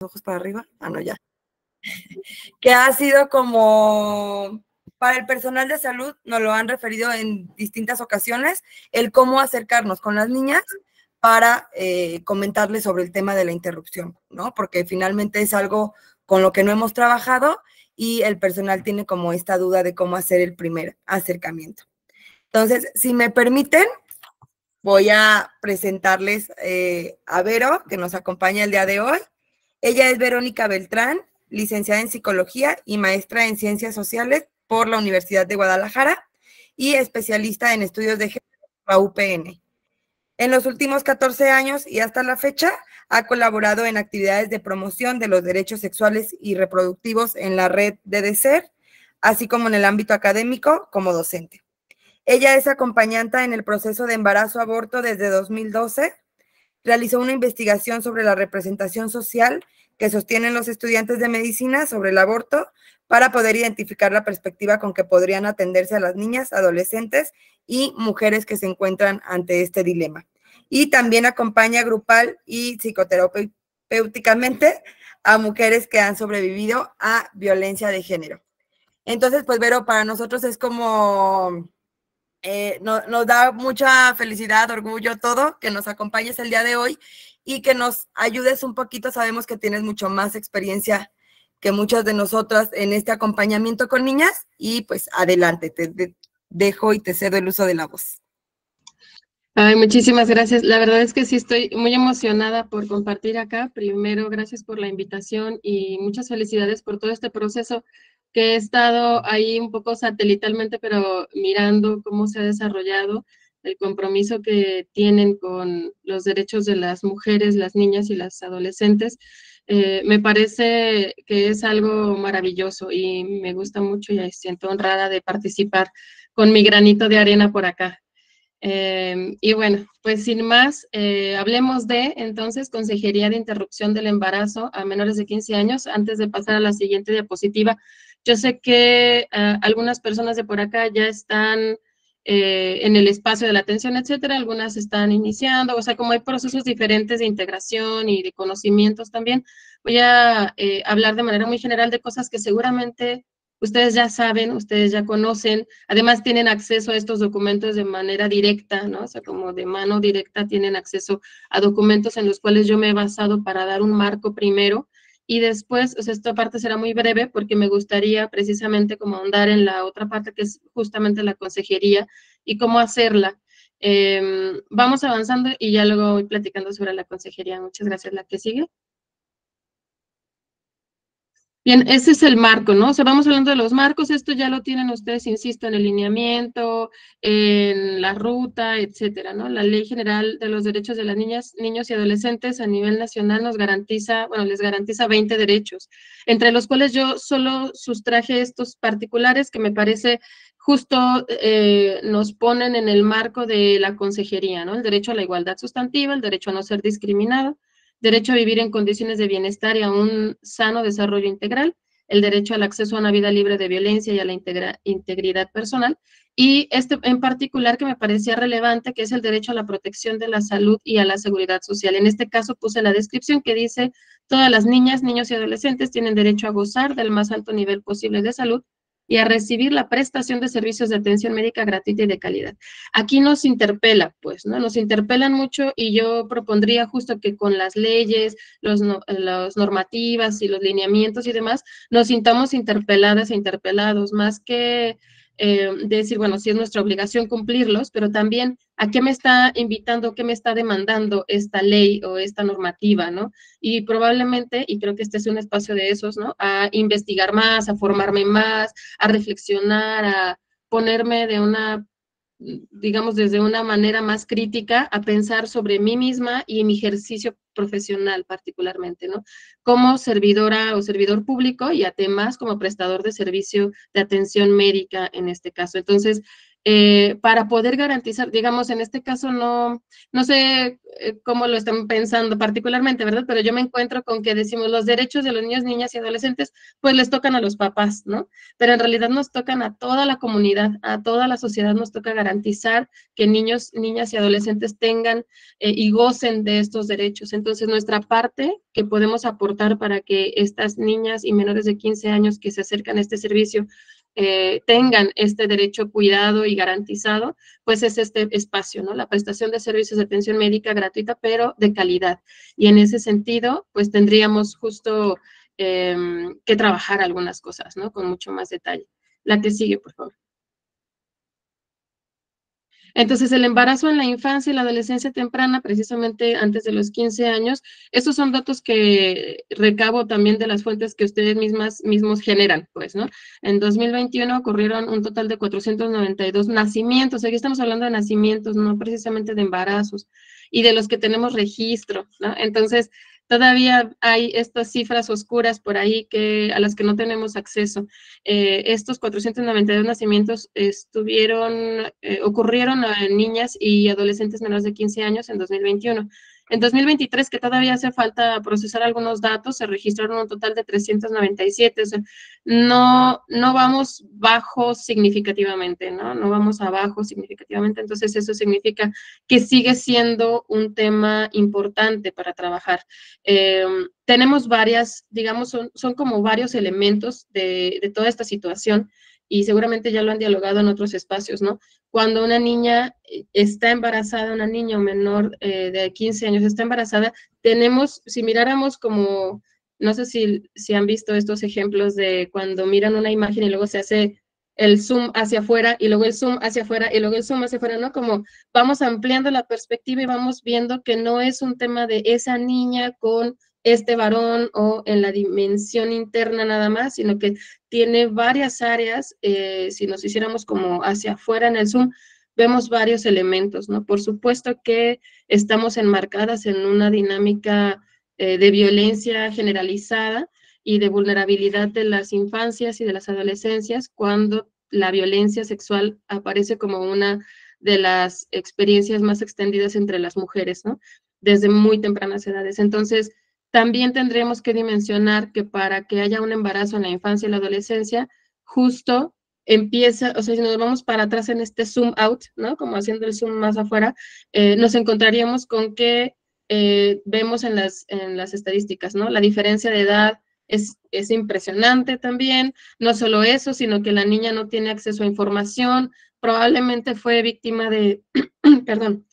ojos para arriba, no, ya, que ha sido como, para el personal de salud, nos lo han referido en distintas ocasiones, el cómo acercarnos con las niñas para comentarles sobre el tema de la interrupción, ¿no? Porque finalmente es algo con lo que no hemos trabajado y el personal tiene como esta duda de cómo hacer el primer acercamiento. Entonces, si me permiten, voy a presentarles a Vero, que nos acompaña el día de hoy. Ella es Verónica Beltrán, licenciada en Psicología y maestra en Ciencias Sociales por la Universidad de Guadalajara y especialista en estudios de género por la UPN. En los últimos 14 años y hasta la fecha, ha colaborado en actividades de promoción de los derechos sexuales y reproductivos en la red de DECER, así como en el ámbito académico como docente. Ella es acompañante en el proceso de embarazo-aborto desde 2012. Realizó una investigación sobre la representación social que sostienen los estudiantes de medicina sobre el aborto para poder identificar la perspectiva con que podrían atenderse a las niñas, adolescentes y mujeres que se encuentran ante este dilema. Y también acompaña grupal y psicoterapéuticamente a mujeres que han sobrevivido a violencia de género. Entonces, pues, Vero, para nosotros es como... nos da mucha felicidad, orgullo, todo, que nos acompañes el día de hoy y que nos ayudes un poquito. Sabemos que tienes mucho más experiencia que muchas de nosotras en este acompañamiento con niñas y pues adelante, te dejo y te cedo el uso de la voz. Ay, muchísimas gracias. La verdad es que sí estoy muy emocionada por compartir acá. Primero, gracias por la invitación y muchas felicidades por todo este proceso que he estado ahí un poco satelitalmente, pero mirando cómo se ha desarrollado, el compromiso que tienen con los derechos de las mujeres, las niñas y las adolescentes. Me parece que es algo maravilloso y me gusta mucho y siento honrada de participar con mi granito de arena por acá. Y bueno, pues sin más, hablemos de entonces Consejería de Interrupción del Embarazo a menores de 15 años. Antes de pasar a la siguiente diapositiva, yo sé que algunas personas de por acá ya están en el espacio de la atención, etcétera, algunas están iniciando, o sea, como hay procesos diferentes de integración y de conocimientos también, voy a hablar de manera muy general de cosas que seguramente ustedes ya saben, ustedes ya conocen, además tienen acceso a estos documentos de manera directa, ¿no? O sea, como de mano directa tienen acceso a documentos en los cuales yo me he basado para dar un marco primero y después, o sea, esta parte será muy breve porque me gustaría precisamente como ahondar en la otra parte que es justamente la consejería y cómo hacerla. Vamos avanzando y ya luego voy platicando sobre la consejería. Muchas gracias. ¿La que sigue? Bien, ese es el marco, ¿no? O sea, vamos hablando de los marcos, esto ya lo tienen ustedes, insisto, en el lineamiento, en la ruta, etcétera, ¿no? La Ley General de los Derechos de las Niñas, Niños y Adolescentes a nivel nacional nos garantiza, bueno, les garantiza 20 derechos, entre los cuales yo solo sustraje estos particulares que me parece justo nos ponen en el marco de la consejería, ¿no? El derecho a la igualdad sustantiva, el derecho a no ser discriminado, derecho a vivir en condiciones de bienestar y a un sano desarrollo integral, el derecho al acceso a una vida libre de violencia y a la integridad personal, y este en particular que me parecía relevante, que es el derecho a la protección de la salud y a la seguridad social. En este caso puse la descripción que dice, todas las niñas, niños y adolescentes tienen derecho a gozar del más alto nivel posible de salud y a recibir la prestación de servicios de atención médica gratuita y de calidad. Aquí nos interpela, pues, ¿no? Nos interpelan mucho y yo propondría justo que con las leyes, las normativas y los lineamientos y demás, nos sintamos interpeladas e interpelados, más que decir, bueno, sí es nuestra obligación cumplirlos, pero también a qué me está invitando, qué me está demandando esta ley o esta normativa, ¿no? Y probablemente, y creo que este es un espacio de esos, ¿no? A investigar más, a formarme más, a reflexionar, a ponerme de una, digamos, desde una manera más crítica a pensar sobre mí misma y mi ejercicio profesional particularmente, ¿no? Como servidora o servidor público y además como prestador de servicio de atención médica en este caso. Entonces, para poder garantizar, digamos, en este caso no sé cómo lo están pensando particularmente, ¿verdad? Pero yo me encuentro con que decimos los derechos de los niños, niñas y adolescentes, pues les tocan a los papás, ¿no? Pero en realidad nos tocan a toda la comunidad, a toda la sociedad nos toca garantizar que niños, niñas y adolescentes tengan y gocen de estos derechos. Entonces, nuestra parte que podemos aportar para que estas niñas y menores de 15 años que se acercan a este servicio tengan este derecho cuidado y garantizado, pues es este espacio, ¿no? La prestación de servicios de atención médica gratuita, pero de calidad. Y en ese sentido, pues tendríamos justo que trabajar algunas cosas, ¿no? Con mucho más detalle. La que sigue, por favor. Entonces, el embarazo en la infancia y la adolescencia temprana, precisamente antes de los 15 años, estos son datos que recabo también de las fuentes que ustedes mismos generan, pues, ¿no? En 2021 ocurrieron un total de 492 nacimientos, aquí estamos hablando de nacimientos, no precisamente de embarazos, y de los que tenemos registro, ¿no? Entonces, todavía hay estas cifras oscuras por ahí a las que no tenemos acceso. Estos 492 nacimientos ocurrieron en niñas y adolescentes menores de 15 años en 2021. En 2023, que todavía hace falta procesar algunos datos, se registraron un total de 397. O sea, no vamos bajo significativamente, ¿no? No vamos abajo significativamente. Entonces, eso significa que sigue siendo un tema importante para trabajar. Tenemos varias, digamos, son como varios elementos de toda esta situación y seguramente ya lo han dialogado en otros espacios, ¿no? Cuando una niña está embarazada, una niña o menor de 15 años está embarazada, tenemos, si miráramos como, no sé si han visto estos ejemplos de cuando miran una imagen y luego se hace el zoom hacia afuera y luego el zoom hacia afuera y luego el zoom hacia afuera, ¿no? Como vamos ampliando la perspectiva y vamos viendo que no es un tema de esa niña con este varón o en la dimensión interna nada más, sino que tiene varias áreas, si nos hiciéramos como hacia afuera en el zoom, vemos varios elementos, ¿no? Por supuesto que estamos enmarcadas en una dinámica de violencia generalizada y de vulnerabilidad de las infancias y de las adolescencias cuando la violencia sexual aparece como una de las experiencias más extendidas entre las mujeres, ¿no? Desde muy tempranas edades. Entonces, también tendremos que dimensionar que para que haya un embarazo en la infancia y la adolescencia, justo empieza, o sea, si nos vamos para atrás en este zoom out, ¿no? Como haciendo el zoom más afuera, nos encontraríamos con que vemos en las estadísticas, ¿no? La diferencia de edad es impresionante también, no solo eso, sino que la niña no tiene acceso a información, probablemente fue víctima de, perdón,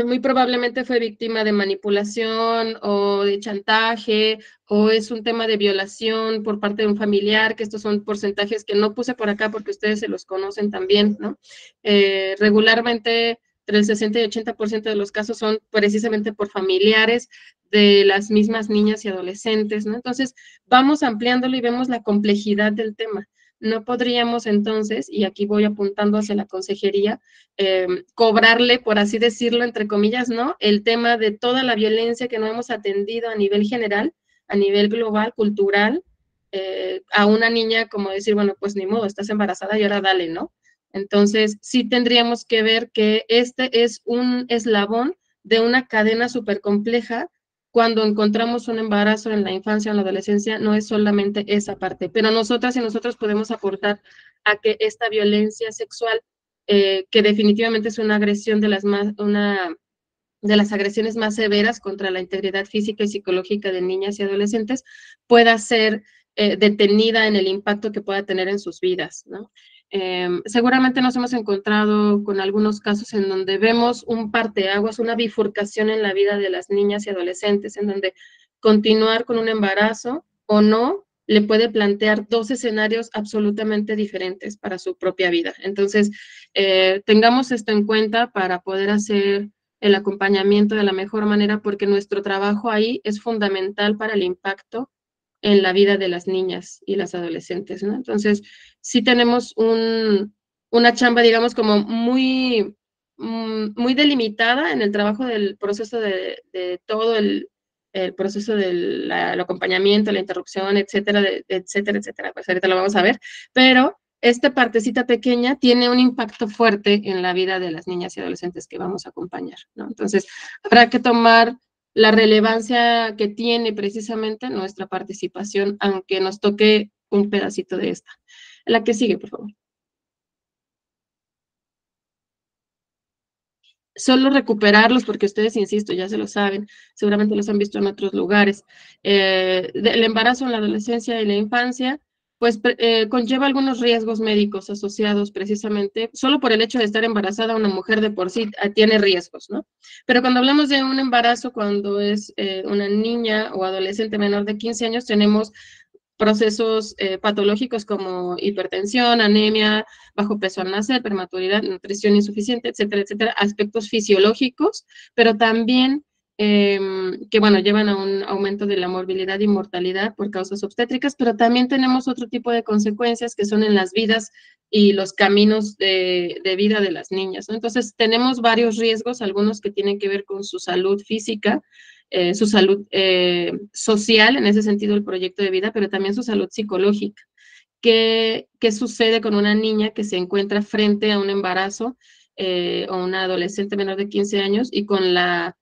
muy probablemente fue víctima de manipulación o de chantaje o es un tema de violación por parte de un familiar, que estos son porcentajes que no puse por acá porque ustedes se los conocen también, ¿no? Regularmente entre el 60 y 80% de los casos son precisamente por familiares de las mismas niñas y adolescentes, ¿no? Entonces, vamos ampliándolo y vemos la complejidad del tema. No podríamos entonces, y aquí voy apuntando hacia la consejería, cobrarle, por así decirlo, entre comillas, ¿no? El tema de toda la violencia que no hemos atendido a nivel general, a nivel global, cultural, a una niña como decir, bueno, pues ni modo, estás embarazada y ahora dale, ¿no? Entonces, sí tendríamos que ver que este es un eslabón de una cadena súper compleja. Cuando encontramos un embarazo en la infancia o en la adolescencia, no es solamente esa parte, pero nosotras y nosotros podemos aportar a que esta violencia sexual que definitivamente es una agresión una de las agresiones más severas contra la integridad física y psicológica de niñas y adolescentes, pueda ser detenida en el impacto que pueda tener en sus vidas, ¿no? Seguramente nos hemos encontrado con algunos casos en donde vemos un parteaguas, una bifurcación en la vida de las niñas y adolescentes, en donde continuar con un embarazo o no le puede plantear dos escenarios absolutamente diferentes para su propia vida. Entonces, tengamos esto en cuenta para poder hacer el acompañamiento de la mejor manera, porque nuestro trabajo ahí es fundamental para el impacto en la vida de las niñas y las adolescentes, ¿no? Entonces, sí tenemos una chamba, digamos, como muy delimitada en el trabajo del proceso de todo el proceso del acompañamiento, la interrupción, etcétera, etcétera, etcétera. Pues ahorita lo vamos a ver, pero esta partecita pequeña tiene un impacto fuerte en la vida de las niñas y adolescentes que vamos a acompañar, ¿no? Entonces, habrá que tomar la relevancia que tiene precisamente nuestra participación, aunque nos toque un pedacito de esta. La que sigue, por favor. Solo recuperarlos, porque ustedes, insisto, ya se lo saben, seguramente los han visto en otros lugares. El embarazo en la adolescencia y la infancia, pues conlleva algunos riesgos médicos asociados precisamente, solo por el hecho de estar embarazada, una mujer de por sí tiene riesgos, ¿no? Pero cuando hablamos de un embarazo, cuando es una niña o adolescente menor de 15 años, tenemos procesos patológicos como hipertensión, anemia, bajo peso al nacer, prematuridad, nutrición insuficiente, etcétera, etcétera, aspectos fisiológicos, pero también que, bueno, llevan a un aumento de la morbilidad y mortalidad por causas obstétricas, pero también tenemos otro tipo de consecuencias que son en las vidas y los caminos de vida de las niñas, ¿no? Entonces, tenemos varios riesgos, algunos que tienen que ver con su salud física, su salud social, en ese sentido el proyecto de vida, pero también su salud psicológica. ¿Qué sucede con una niña que se encuentra frente a un embarazo o una adolescente menor de 15 años y con la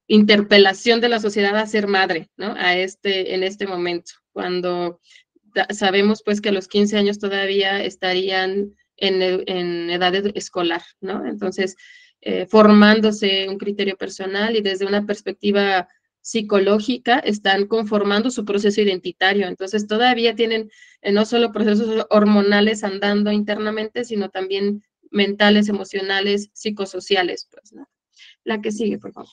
interpelación de la sociedad a ser madre, ¿no? En este momento, cuando sabemos pues que a los 15 años todavía estarían en edad escolar, ¿no? Entonces, formándose un criterio personal y desde una perspectiva psicológica están conformando su proceso identitario. Entonces, todavía tienen no solo procesos hormonales andando internamente, sino también mentales, emocionales, psicosociales, pues, ¿no? La que sigue, por favor.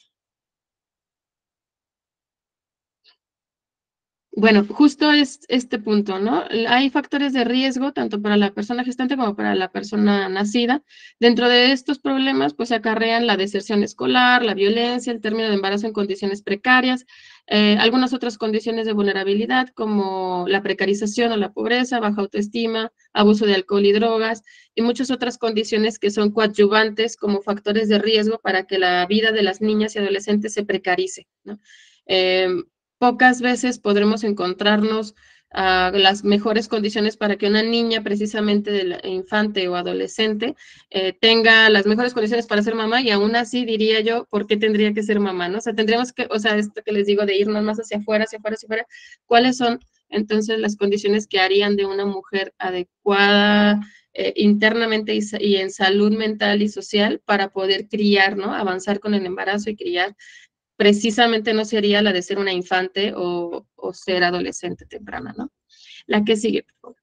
Bueno, justo es este punto, ¿no? Hay factores de riesgo tanto para la persona gestante como para la persona nacida. Dentro de estos problemas, pues acarrean la deserción escolar, la violencia, el término de embarazo en condiciones precarias, algunas otras condiciones de vulnerabilidad como la precarización o la pobreza, baja autoestima, abuso de alcohol y drogas, y muchas otras condiciones que son coadyuvantes como factores de riesgo para que la vida de las niñas y adolescentes se precarice, ¿no? Pocas veces podremos encontrarnos las mejores condiciones para que una niña precisamente de la infante o adolescente tenga las mejores condiciones para ser mamá y aún así diría yo, ¿por qué tendría que ser mamá? ¿No? O sea, tendríamos que, o sea, esto que les digo de irnos más hacia afuera, hacia afuera, hacia afuera, ¿cuáles son entonces las condiciones que harían de una mujer adecuada internamente y en salud mental y social para poder criar, ¿no? Avanzar con el embarazo y criar precisamente no sería la de ser una infante o ser adolescente temprana, ¿no? La que sigue, por favor.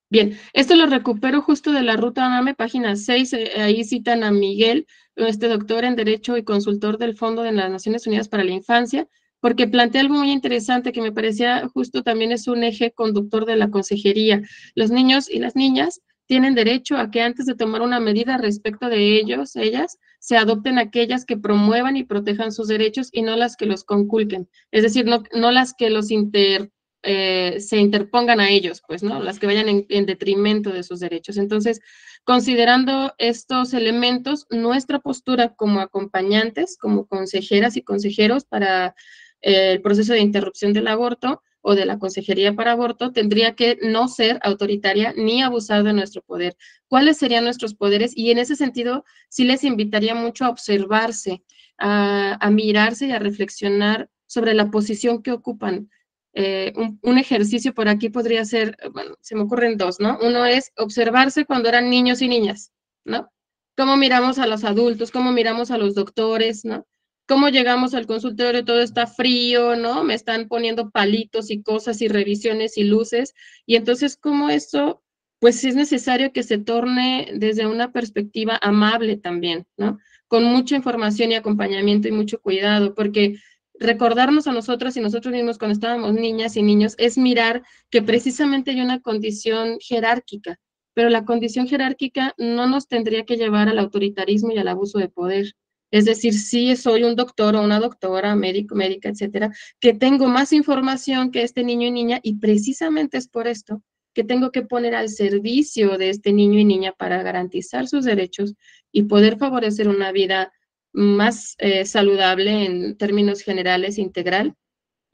Bien, esto lo recupero justo de la Ruta ANAME, página 6, ahí citan a Miguel, este doctor en Derecho y consultor del Fondo de las Naciones Unidas para la Infancia, porque plantea algo muy interesante que me parecía justo también es un eje conductor de la consejería. Los niños y las niñas tienen derecho a que antes de tomar una medida respecto de ellos, ellas, se adopten aquellas que promuevan y protejan sus derechos y no las que los conculquen. Es decir, no las que los se interpongan a ellos, pues, ¿no? Las que vayan en detrimento de sus derechos. Entonces, considerando estos elementos, nuestra postura como acompañantes, como consejeras y consejeros para el proceso de interrupción del aborto o de la consejería para aborto, tendría que no ser autoritaria ni abusar de nuestro poder. ¿Cuáles serían nuestros poderes? Y en ese sentido, sí les invitaría mucho a observarse, a mirarse y a reflexionar sobre la posición que ocupan. Un ejercicio por aquí podría ser, bueno, se me ocurren dos, ¿no? Uno es observarse cuando eran niños y niñas, ¿no? Cómo miramos a los adultos, cómo miramos a los doctores, ¿no? Cómo llegamos al consultorio, todo está frío, ¿no? Me están poniendo palitos y cosas y revisiones y luces. Y entonces, ¿cómo esto? Pues es necesario que se torne desde una perspectiva amable también, ¿no? Con mucha información y acompañamiento y mucho cuidado, porque recordarnos a nosotras y nosotros mismos cuando estábamos niñas y niños es mirar que precisamente hay una condición jerárquica, pero la condición jerárquica no nos tendría que llevar al autoritarismo y al abuso de poder. Es decir, si soy un doctor o una doctora, médico, médica, etcétera, que tengo más información que este niño y niña y precisamente es por esto que tengo que poner al servicio de este niño y niña para garantizar sus derechos y poder favorecer una vida más saludable en términos generales, integral,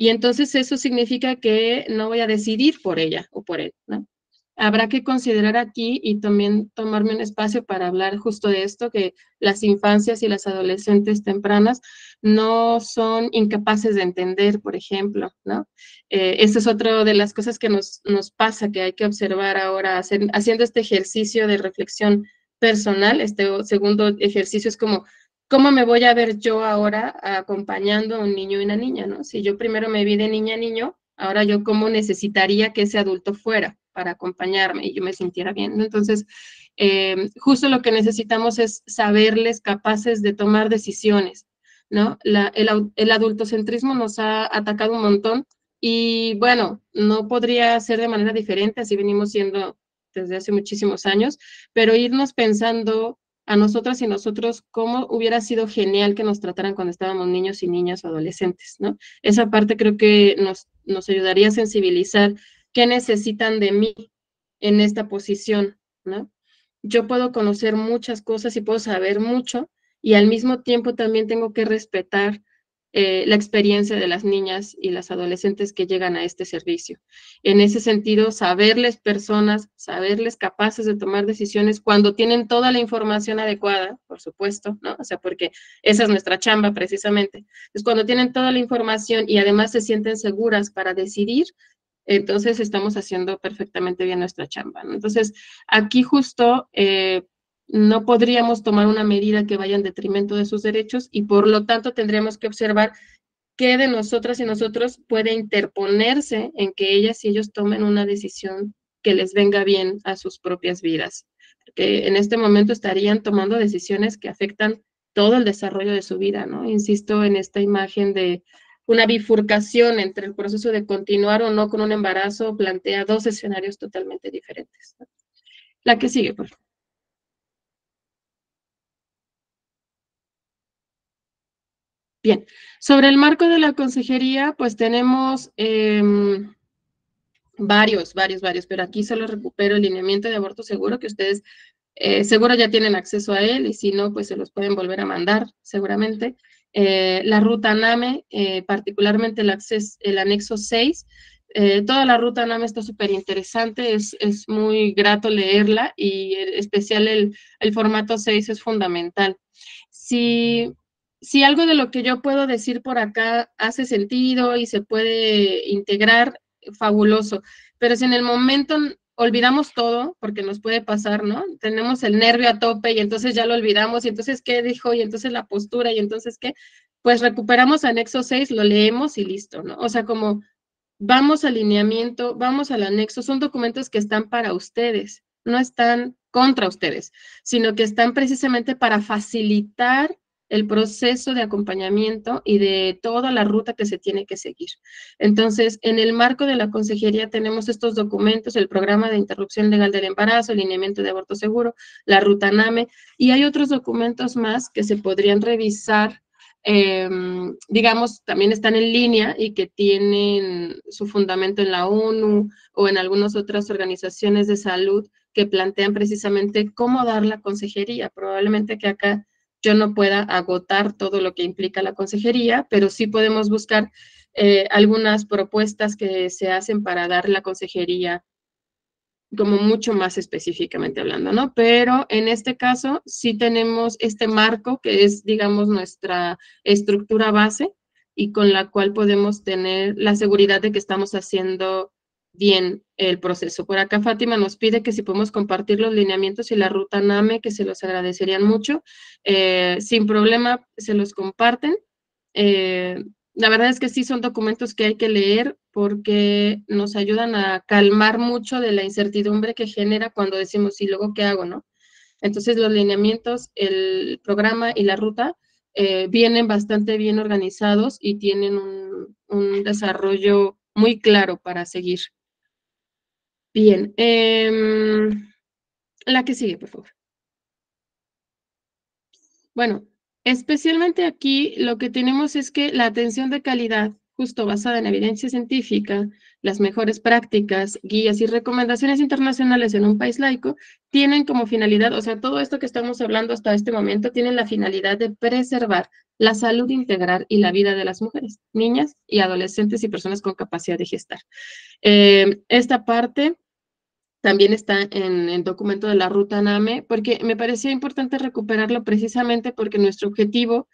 Y entonces eso significa que no voy a decidir por ella o por él, ¿no? Habrá que considerar aquí y también tomarme un espacio para hablar justo de esto, que las infancias y las adolescentes tempranas no son incapaces de entender, por ejemplo, ¿no? Esa es otra de las cosas que nos pasa, que hay que observar ahora, haciendo este ejercicio de reflexión personal. Este segundo ejercicio es como, ¿cómo me voy a ver yo ahora acompañando a un niño y una niña, ¿no? Si yo primero me vi de niña a niño, ahora yo cómo necesitaría que ese adulto fuera para acompañarme y yo me sintiera bien, ¿no? Entonces, justo lo que necesitamos es saberles capaces de tomar decisiones, ¿no? El adultocentrismo nos ha atacado un montón y bueno, no podría ser de manera diferente, así venimos siendo desde hace muchísimos años, pero irnos pensando a nosotras y nosotros cómo hubiera sido genial que nos trataran cuando estábamos niños y niñas o adolescentes, ¿no? Esa parte creo que nos ayudaría a sensibilizar qué necesitan de mí en esta posición, ¿no? Yo puedo conocer muchas cosas y puedo saber mucho y al mismo tiempo también tengo que respetar la experiencia de las niñas y las adolescentes que llegan a este servicio. En ese sentido, saberles personas, saberles capaces de tomar decisiones cuando tienen toda la información adecuada, por supuesto, ¿no? O sea, porque esa es nuestra chamba precisamente. Es cuando tienen toda la información y además se sienten seguras para decidir, entonces estamos haciendo perfectamente bien nuestra chamba, ¿no? Entonces, aquí justo no podríamos tomar una medida que vaya en detrimento de sus derechos y por lo tanto tendríamos que observar qué de nosotras y nosotros puede interponerse en que ellas y ellos tomen una decisión que les venga bien a sus propias vidas. Porque en este momento estarían tomando decisiones que afectan todo el desarrollo de su vida, ¿no? Insisto en esta imagen de una bifurcación entre el proceso de continuar o no con un embarazo, plantea dos escenarios totalmente diferentes, ¿no? La que sigue, por favor. Bien, sobre el marco de la consejería, pues tenemos varios, pero aquí solo recupero el lineamiento de aborto seguro, que ustedes seguro ya tienen acceso a él, y si no, pues se los pueden volver a mandar, seguramente. La ruta NAME, particularmente el anexo 6, toda la ruta NAME está súper interesante, es muy grato leerla, y en especial el formato 6 es fundamental. Si algo de lo que yo puedo decir por acá hace sentido y se puede integrar, fabuloso. Pero si en el momento olvidamos todo, porque nos puede pasar, ¿no? Tenemos el nervio a tope y entonces ya lo olvidamos, y entonces ¿qué dijo? Y entonces la postura, y entonces ¿qué? Pues recuperamos anexo 6, lo leemos y listo, ¿no? O sea, como vamos al lineamiento, vamos al anexo, son documentos que están para ustedes, no están contra ustedes, sino que están precisamente para facilitar el proceso de acompañamiento y de toda la ruta que se tiene que seguir. Entonces, en el marco de la consejería tenemos estos documentos: el programa de interrupción legal del embarazo, el lineamiento de aborto seguro, la ruta NAME, y hay otros documentos más que se podrían revisar, digamos, también están en línea y que tienen su fundamento en la ONU o en algunas otras organizaciones de salud que plantean precisamente cómo dar la consejería. Probablemente que acá yo no pueda agotar todo lo que implica la consejería, pero sí podemos buscar algunas propuestas que se hacen para dar la consejería como mucho más específicamente hablando, ¿no? Pero en este caso sí tenemos este marco que es, digamos, nuestra estructura base y con la cual podemos tener la seguridad de que estamos haciendo bien el proceso. Por acá Fátima nos pide que si podemos compartir los lineamientos y la ruta NAME, que se los agradecerían mucho. Sin problema, se los comparten. La verdad es que sí son documentos que hay que leer porque nos ayudan a calmar mucho de la incertidumbre que genera cuando decimos, ¿y luego qué hago, no? Entonces los lineamientos, el programa y la ruta vienen bastante bien organizados y tienen un desarrollo muy claro para seguir. Bien, la que sigue, por favor. Bueno, especialmente aquí lo que tenemos es que la atención de calidad, justo basada en evidencia científica, las mejores prácticas, guías y recomendaciones internacionales en un país laico, tienen como finalidad, o sea, todo esto que estamos hablando hasta este momento, tienen la finalidad de preservar la salud integral y la vida de las mujeres, niñas y adolescentes y personas con capacidad de gestar. Esta parte también está en el documento de la ruta NAME, porque me parecía importante recuperarlo precisamente porque nuestro objetivo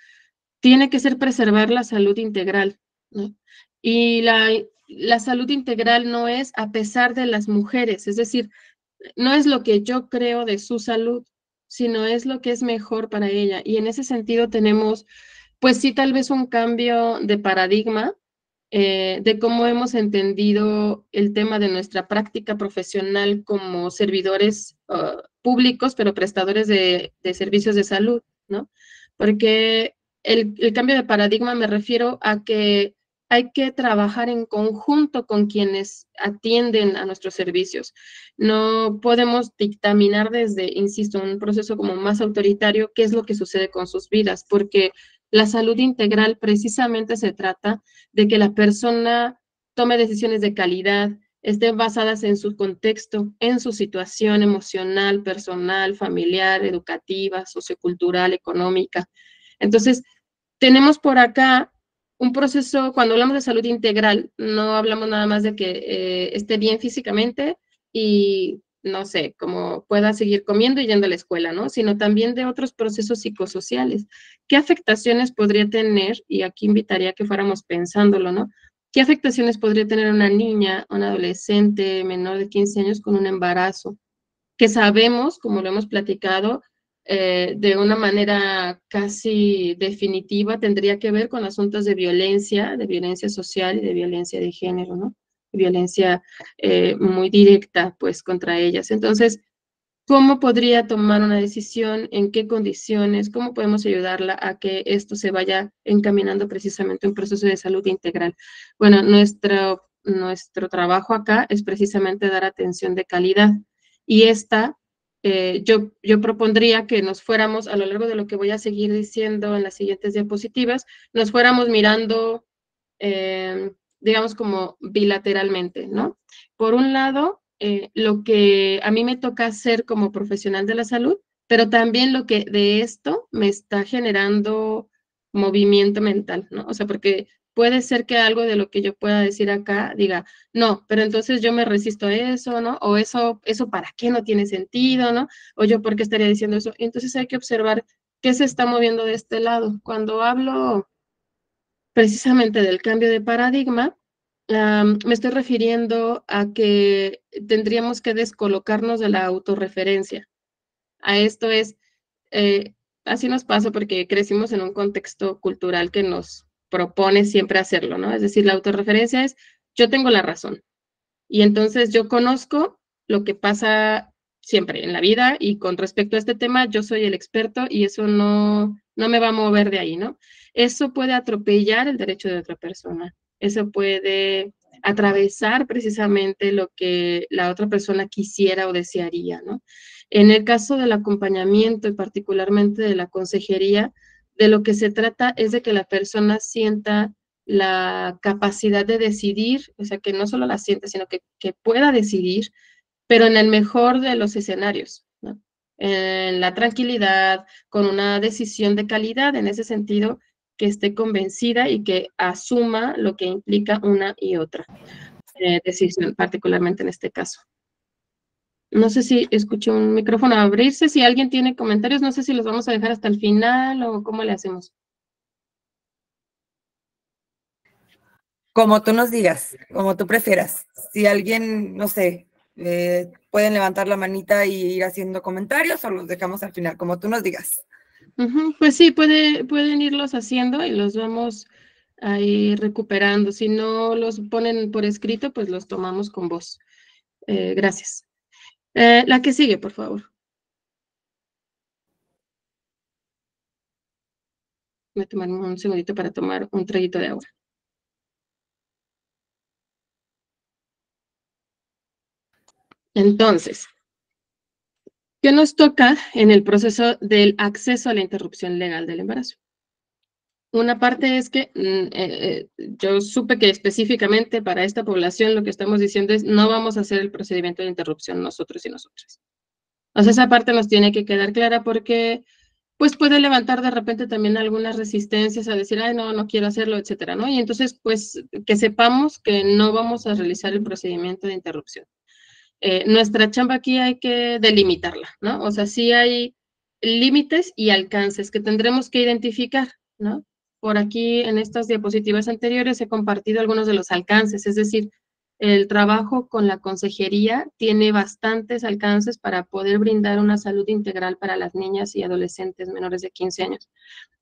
tiene que ser preservar la salud integral, ¿no? Y la salud integral no es a pesar de las mujeres, es decir, no es lo que yo creo de su salud, sino es lo que es mejor para ella. Y en ese sentido tenemos, pues sí, tal vez un cambio de paradigma de cómo hemos entendido el tema de nuestra práctica profesional como servidores públicos, pero prestadores de servicios de salud, ¿no? Porque el cambio de paradigma me refiero a que hay que trabajar en conjunto con quienes atienden a nuestros servicios. No podemos dictaminar desde, insisto, un proceso como más autoritario qué es lo que sucede con sus vidas, porque la salud integral precisamente se trata de que la persona tome decisiones de calidad, estén basadas en su contexto, en su situación emocional, personal, familiar, educativa, sociocultural, económica. Entonces, tenemos por acá un proceso, cuando hablamos de salud integral, no hablamos nada más de que esté bien físicamente y, no sé, como pueda seguir comiendo y yendo a la escuela, ¿no? Sino también de otros procesos psicosociales. ¿Qué afectaciones podría tener? Y aquí invitaría a que fuéramos pensándolo, ¿no? ¿Qué afectaciones podría tener una niña, un adolescente menor de 15 años con un embarazo? Que sabemos, como lo hemos platicado, de una manera casi definitiva, tendría que ver con asuntos de violencia social y de violencia de género, ¿no? Violencia muy directa, pues, contra ellas. Entonces, ¿cómo podría tomar una decisión? ¿En qué condiciones? ¿Cómo podemos ayudarla a que esto se vaya encaminando precisamente a un proceso de salud integral? Bueno, nuestro trabajo acá es precisamente dar atención de calidad. Y yo propondría que nos fuéramos, a lo largo de lo que voy a seguir diciendo en las siguientes diapositivas, nos fuéramos mirando, digamos, como bilateralmente, ¿no? Por un lado, lo que a mí me toca hacer como profesional de la salud, pero también lo que de esto me está generando movimiento mental, ¿no? O sea, porque puede ser que algo de lo que yo pueda decir acá diga, no, pero entonces yo me resisto a eso, ¿no? O eso para qué no tiene sentido, ¿no? O yo por qué estaría diciendo eso. Entonces hay que observar qué se está moviendo de este lado. Cuando hablo precisamente del cambio de paradigma, me estoy refiriendo a que tendríamos que descolocarnos de la autorreferencia. A esto es, eh, así nos pasa porque crecimos en un contexto cultural que nos propone siempre hacerlo, ¿no? Es decir, la autorreferencia es, yo tengo la razón y entonces yo conozco lo que pasa siempre en la vida y con respecto a este tema, yo soy el experto y eso no me va a mover de ahí, ¿no? Eso puede atropellar el derecho de otra persona. Eso puede atravesar precisamente lo que la otra persona quisiera o desearía, ¿no? En el caso del acompañamiento y particularmente de la consejería, de lo que se trata es de que la persona sienta la capacidad de decidir, o sea, que no solo la sienta, sino que pueda decidir, pero en el mejor de los escenarios, ¿no? En la tranquilidad, con una decisión de calidad, en ese sentido, que esté convencida y que asuma lo que implica una y otra decisión, particularmente en este caso. No sé si escuché un micrófono abrirse, si alguien tiene comentarios, no sé si los vamos a dejar hasta el final o cómo le hacemos. Como tú nos digas, como tú prefieras. Si alguien, no sé, pueden levantar la manita y ir haciendo comentarios o los dejamos al final, como tú nos digas. Pues sí, pueden irlos haciendo y los vamos ahí recuperando. Si no los ponen por escrito, pues los tomamos con voz. Gracias. La que sigue, por favor. Voy a tomar un segundito para tomar un traguito de agua. Entonces, ¿qué nos toca en el proceso del acceso a la interrupción legal del embarazo? Una parte es que yo supe que específicamente para esta población lo que estamos diciendo es no vamos a hacer el procedimiento de interrupción nosotros y nosotras. O sea, esa parte nos tiene que quedar clara porque pues puede levantar de repente también algunas resistencias a decir, ay, no, no quiero hacerlo, etcétera, ¿no? Y entonces, pues, que sepamos que no vamos a realizar el procedimiento de interrupción. Nuestra chamba aquí hay que delimitarla, ¿no? O sea, sí hay límites y alcances que tendremos que identificar, ¿no? Por aquí en estas diapositivas anteriores he compartido algunos de los alcances, es decir, el trabajo con la consejería tiene bastantes alcances para poder brindar una salud integral para las niñas y adolescentes menores de 15 años.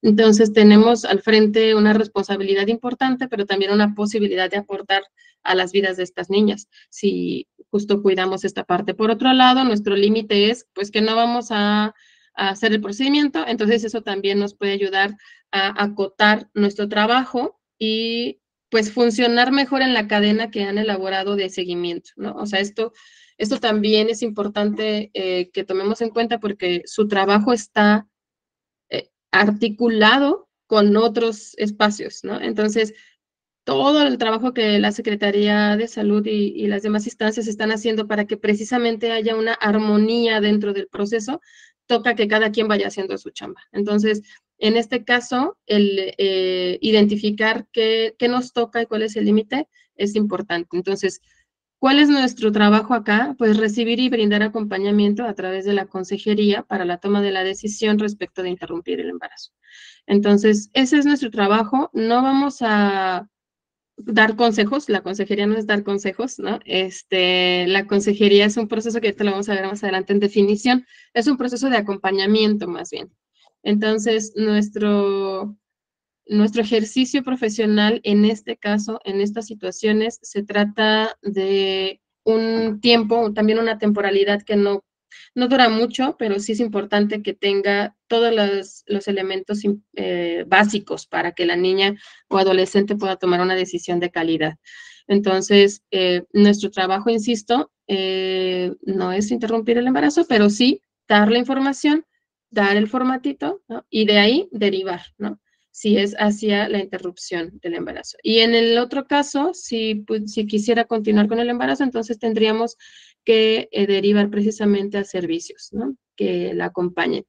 Entonces tenemos al frente una responsabilidad importante, pero también una posibilidad de aportar a las vidas de estas niñas, si justo cuidamos esta parte. Por otro lado, nuestro límite es pues que no vamos a hacer el procedimiento, entonces eso también nos puede ayudar a acotar nuestro trabajo y pues funcionar mejor en la cadena que han elaborado de seguimiento, ¿no? O sea, esto también es importante que tomemos en cuenta porque su trabajo está articulado con otros espacios, ¿no? Entonces, todo el trabajo que la Secretaría de Salud y las demás instancias están haciendo para que precisamente haya una armonía dentro del proceso, toca que cada quien vaya haciendo su chamba. Entonces, en este caso, el identificar qué nos toca y cuál es el límite es importante. Entonces, ¿cuál es nuestro trabajo acá? Pues recibir y brindar acompañamiento a través de la consejería para la toma de la decisión respecto de interrumpir el embarazo. Entonces, ese es nuestro trabajo. No vamos a dar consejos, la consejería no es dar consejos, ¿no? La consejería es un proceso que ahorita lo vamos a ver más adelante en definición, es un proceso de acompañamiento más bien. Entonces, nuestro ejercicio profesional en este caso, en estas situaciones, se trata de un tiempo, también una temporalidad que no dura mucho, pero sí es importante que tenga todos los elementos básicos para que la niña o adolescente pueda tomar una decisión de calidad. Entonces, nuestro trabajo, insisto, no es interrumpir el embarazo, pero sí dar la información, dar el formatito, ¿no? Y de ahí derivar, ¿no? Si es hacia la interrupción del embarazo. Y en el otro caso, si quisiera continuar con el embarazo, entonces tendríamos que derivar precisamente a servicios, ¿no? Que la acompañen.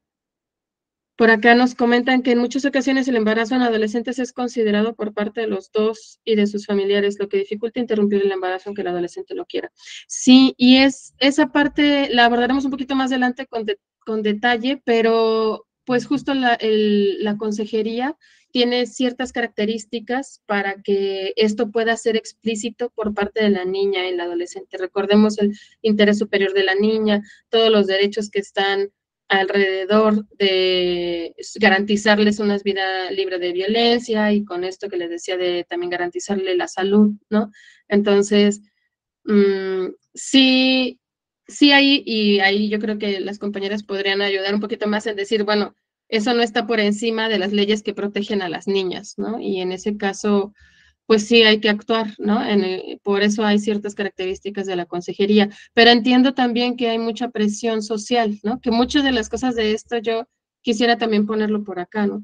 Por acá nos comentan que en muchas ocasiones el embarazo en adolescentes es considerado por parte de los dos y de sus familiares, lo que dificulta interrumpir el embarazo aunque el adolescente lo quiera. Sí, y esa parte la abordaremos un poquito más adelante con detalle, pero pues justo la consejería tiene ciertas características para que esto pueda ser explícito por parte de la niña y el adolescente. Recordemos el interés superior de la niña, todos los derechos que están alrededor de garantizarles una vida libre de violencia y con esto que les decía de también garantizarle la salud, ¿no? Entonces, sí, sí hay, y ahí yo creo que las compañeras podrían ayudar un poquito más en decir, bueno, eso no está por encima de las leyes que protegen a las niñas, ¿no? Y en ese caso, pues sí hay que actuar, ¿no? Por eso hay ciertas características de la consejería, pero entiendo también que hay mucha presión social, ¿no? Que muchas de las cosas de esto yo quisiera también ponerlo por acá, ¿no?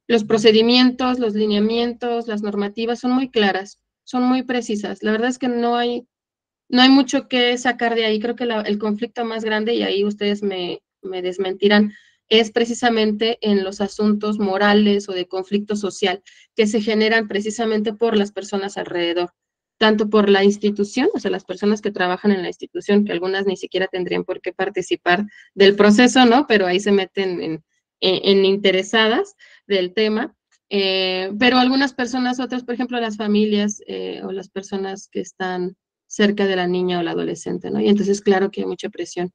Los procedimientos, los lineamientos, las normativas son muy claras, son muy precisas. La verdad es que no hay mucho que sacar de ahí. Creo que el conflicto más grande, y ahí ustedes me desmentirán, es precisamente en los asuntos morales o de conflicto social que se generan precisamente por las personas alrededor, tanto por la institución, o sea, las personas que trabajan en la institución, que algunas ni siquiera tendrían por qué participar del proceso, ¿no? Pero ahí se meten en interesadas del tema. Pero algunas personas, otras, por ejemplo, las familias o las personas que están cerca de la niña o la adolescente, ¿no? Y entonces, claro que hay mucha presión.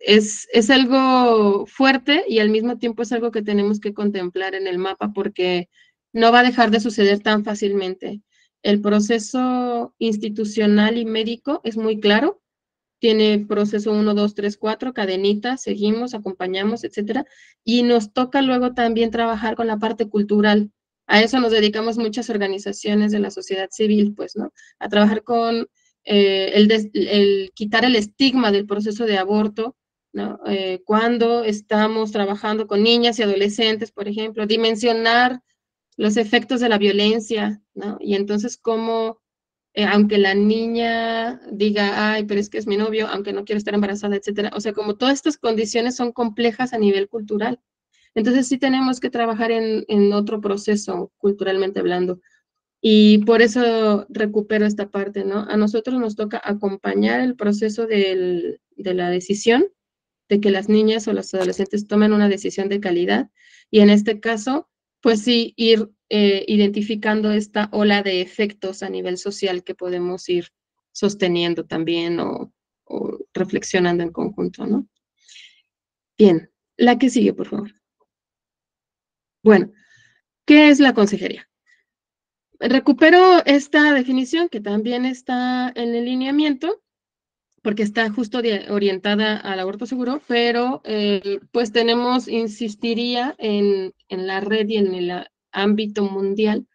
Es algo fuerte y al mismo tiempo es algo que tenemos que contemplar en el mapa porque no va a dejar de suceder tan fácilmente. El proceso institucional y médico es muy claro, tiene proceso 1, 2, 3, 4, cadenita, seguimos, acompañamos, etcétera, y nos toca luego también trabajar con la parte cultural. A eso nos dedicamos muchas organizaciones de la sociedad civil, pues, ¿no? A trabajar con el quitar el estigma del proceso de aborto, ¿no? Cuando estamos trabajando con niñas y adolescentes, por ejemplo, dimensionar los efectos de la violencia, ¿no? Y entonces cómo aunque la niña diga, ay, pero es que es mi novio, aunque no quiero estar embarazada, etcétera. O sea, como todas estas condiciones son complejas a nivel cultural. Entonces sí tenemos que trabajar en otro proceso, culturalmente hablando. Y por eso recupero esta parte, ¿no? A nosotros nos toca acompañar el proceso de la decisión, de que las niñas o los adolescentes tomen una decisión de calidad. Y en este caso, pues sí, ir identificando esta ola de efectos a nivel social que podemos ir sosteniendo también o reflexionando en conjunto, ¿no? Bien, la que sigue, por favor. Bueno, ¿qué es la consejería? Recupero esta definición que también está en el lineamiento, porque está justo orientada al aborto seguro, pero pues insistiría en la red y en el ámbito mundial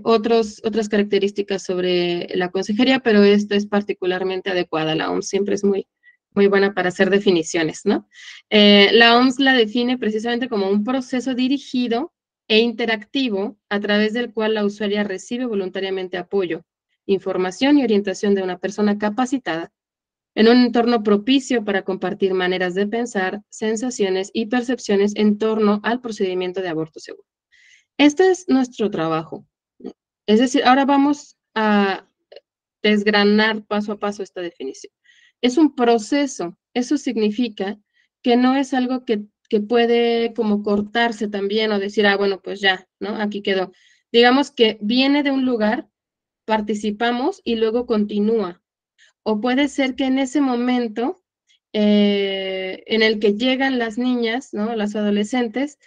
otras características sobre la consejería, pero esta es particularmente adecuada. La OMS siempre es muy buena para hacer definiciones, ¿no? La OMS la define precisamente como un proceso dirigido e interactivo a través del cual la usuaria recibe voluntariamente apoyo, información y orientación de una persona capacitada en un entorno propicio para compartir maneras de pensar, sensaciones y percepciones en torno al procedimiento de aborto seguro. Este es nuestro trabajo. Es decir, ahora vamos a desgranar paso a paso esta definición. Es un proceso. Eso significa que no es algo que puede como cortarse también o decir, ah, bueno, pues ya, ¿no? Aquí quedó. Digamos que viene de un lugar, participamos y luego continúa. O puede ser que en ese momento en el que llegan las niñas, ¿no? Las adolescentes,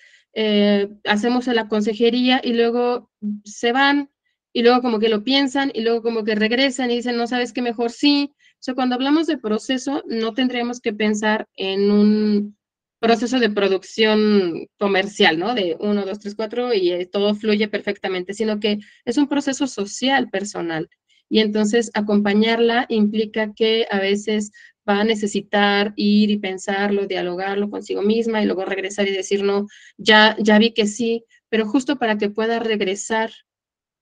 hacemos la consejería y luego se van y luego como que lo piensan y luego como que regresan y dicen, no sabes qué mejor sí. O sea, cuando hablamos de proceso, no tendríamos que pensar en un proceso de producción comercial, ¿no? De 1, 2, 3, 4 y todo fluye perfectamente, sino que es un proceso social, personal. Y entonces acompañarla implica que a veces va a necesitar ir y pensarlo, dialogarlo consigo misma y luego regresar y decir, no, ya vi que sí, pero justo para que pueda regresar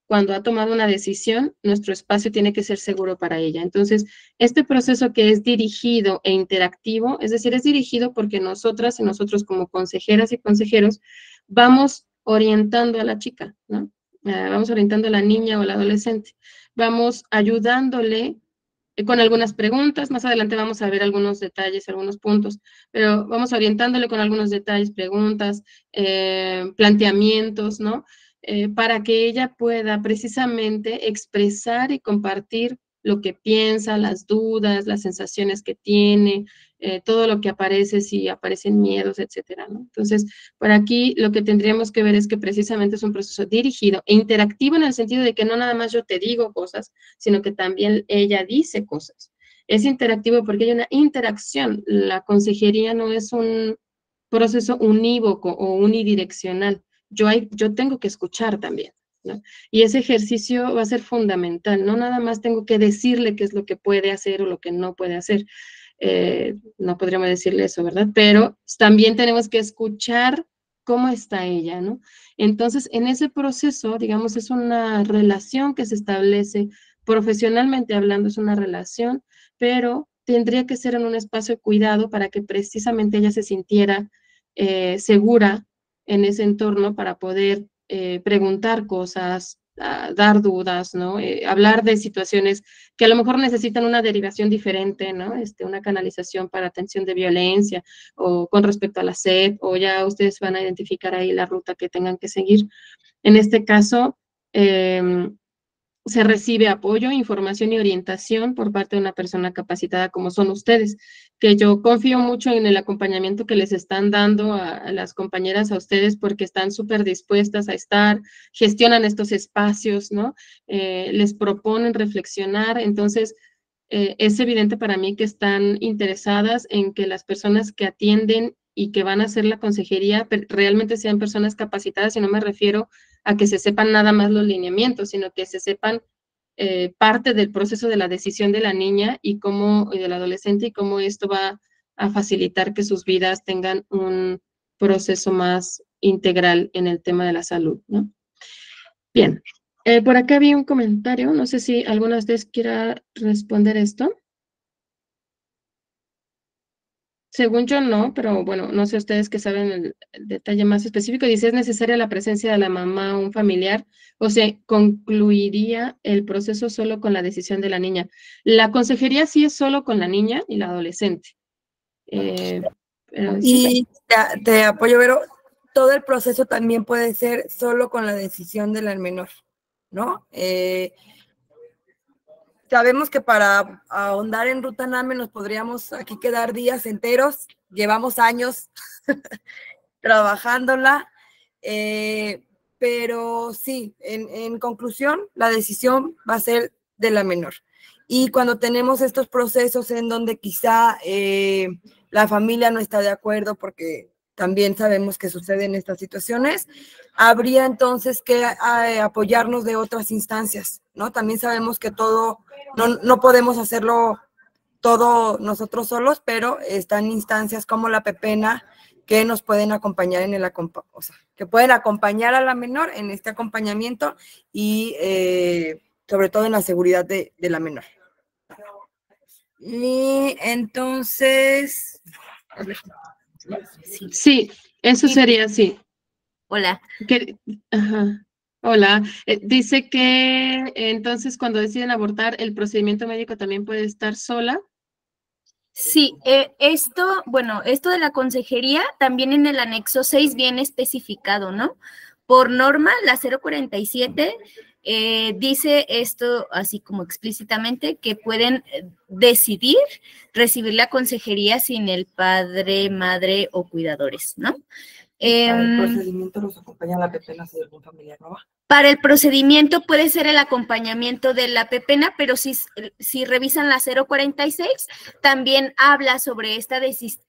cuando ha tomado una decisión, nuestro espacio tiene que ser seguro para ella. Entonces, este proceso que es dirigido e interactivo, es decir, es dirigido porque nosotras y nosotros como consejeras y consejeros vamos orientando a la chica, ¿no? Vamos orientando a la niña o al adolescente, vamos ayudándole con algunas preguntas, más adelante vamos a ver algunos detalles, algunos puntos, pero vamos orientándole con algunos detalles, preguntas, planteamientos, ¿no? Para que ella pueda precisamente expresar y compartir lo que piensa, las dudas, las sensaciones que tiene, todo lo que aparece, si aparecen miedos, etcétera, ¿no? Entonces, por aquí lo que tendríamos que ver es que precisamente es un proceso dirigido e interactivo en el sentido de que no nada más yo te digo cosas, sino que también ella dice cosas. Es interactivo porque hay una interacción. La consejería no es un proceso unívoco o unidireccional. Yo tengo que escuchar también, ¿no? Y ese ejercicio va a ser fundamental. No nada más tengo que decirle qué es lo que puede hacer o lo que no puede hacer. No podríamos decirle eso, ¿verdad? Pero también tenemos que escuchar cómo está ella, ¿no? Entonces, en ese proceso, digamos, es una relación que se establece profesionalmente hablando, es una relación, pero tendría que ser en un espacio de cuidado para que precisamente ella se sintiera segura en ese entorno para poder preguntar cosas, dar dudas, ¿no? Hablar de situaciones que a lo mejor necesitan una derivación diferente, ¿no? Una canalización para atención de violencia o con respecto a la SED, o ya ustedes van a identificar ahí la ruta que tengan que seguir. En este caso, se recibe apoyo, información y orientación por parte de una persona capacitada como son ustedes, que yo confío mucho en el acompañamiento que les están dando a las compañeras, a ustedes, porque están súper dispuestas a estar, gestionan estos espacios, ¿no? Les proponen reflexionar, entonces es evidente para mí que están interesadas en que las personas que atienden y que van a hacer la consejería realmente sean personas capacitadas, y no me refiero a que se sepan nada más los lineamientos, sino que se sepan parte del proceso de la decisión de la niña y del adolescente, y cómo esto va a facilitar que sus vidas tengan un proceso más integral en el tema de la salud, ¿no? Bien, Por acá había un comentario, no sé si alguna de ustedes quiera responder esto. Según yo no, pero bueno, no sé ustedes que saben el detalle más específico. Dice, ¿es necesaria la presencia de la mamá o un familiar o se concluiría el proceso solo con la decisión de la niña? La consejería sí es solo con la niña y la adolescente. Pero sí. Y te apoyo, pero todo el proceso también puede ser solo con la decisión del menor, ¿no? Sabemos que para ahondar en Ruta NAME nos podríamos aquí quedar días enteros, llevamos años trabajándola, pero sí, en conclusión, la decisión va a ser de la menor. Y cuando tenemos estos procesos en donde quizá la familia no está de acuerdo, porque también sabemos que suceden estas situaciones, habría entonces que apoyarnos de otras instancias, ¿no? También sabemos que todo, no podemos hacerlo todo nosotros solos, pero están instancias como la Pepena que nos pueden acompañar en el o sea, que pueden acompañar a la menor en este acompañamiento y sobre todo en la seguridad de la menor. Y entonces, Sí, eso sería así. Hola. Ajá. Hola. Dice que entonces cuando deciden abortar, el procedimiento médico también puede estar sola. Sí, bueno, esto de la consejería también en el anexo 6 viene especificado, ¿no? Por norma, la 047 dice esto así como explícitamente, que pueden decidir recibir la consejería sin el padre, madre o cuidadores, ¿no? Para el procedimiento los acompaña la Pepena si algún familiar no va. Para el procedimiento puede ser el acompañamiento de la Pepena, pero si revisan la 046, también habla sobre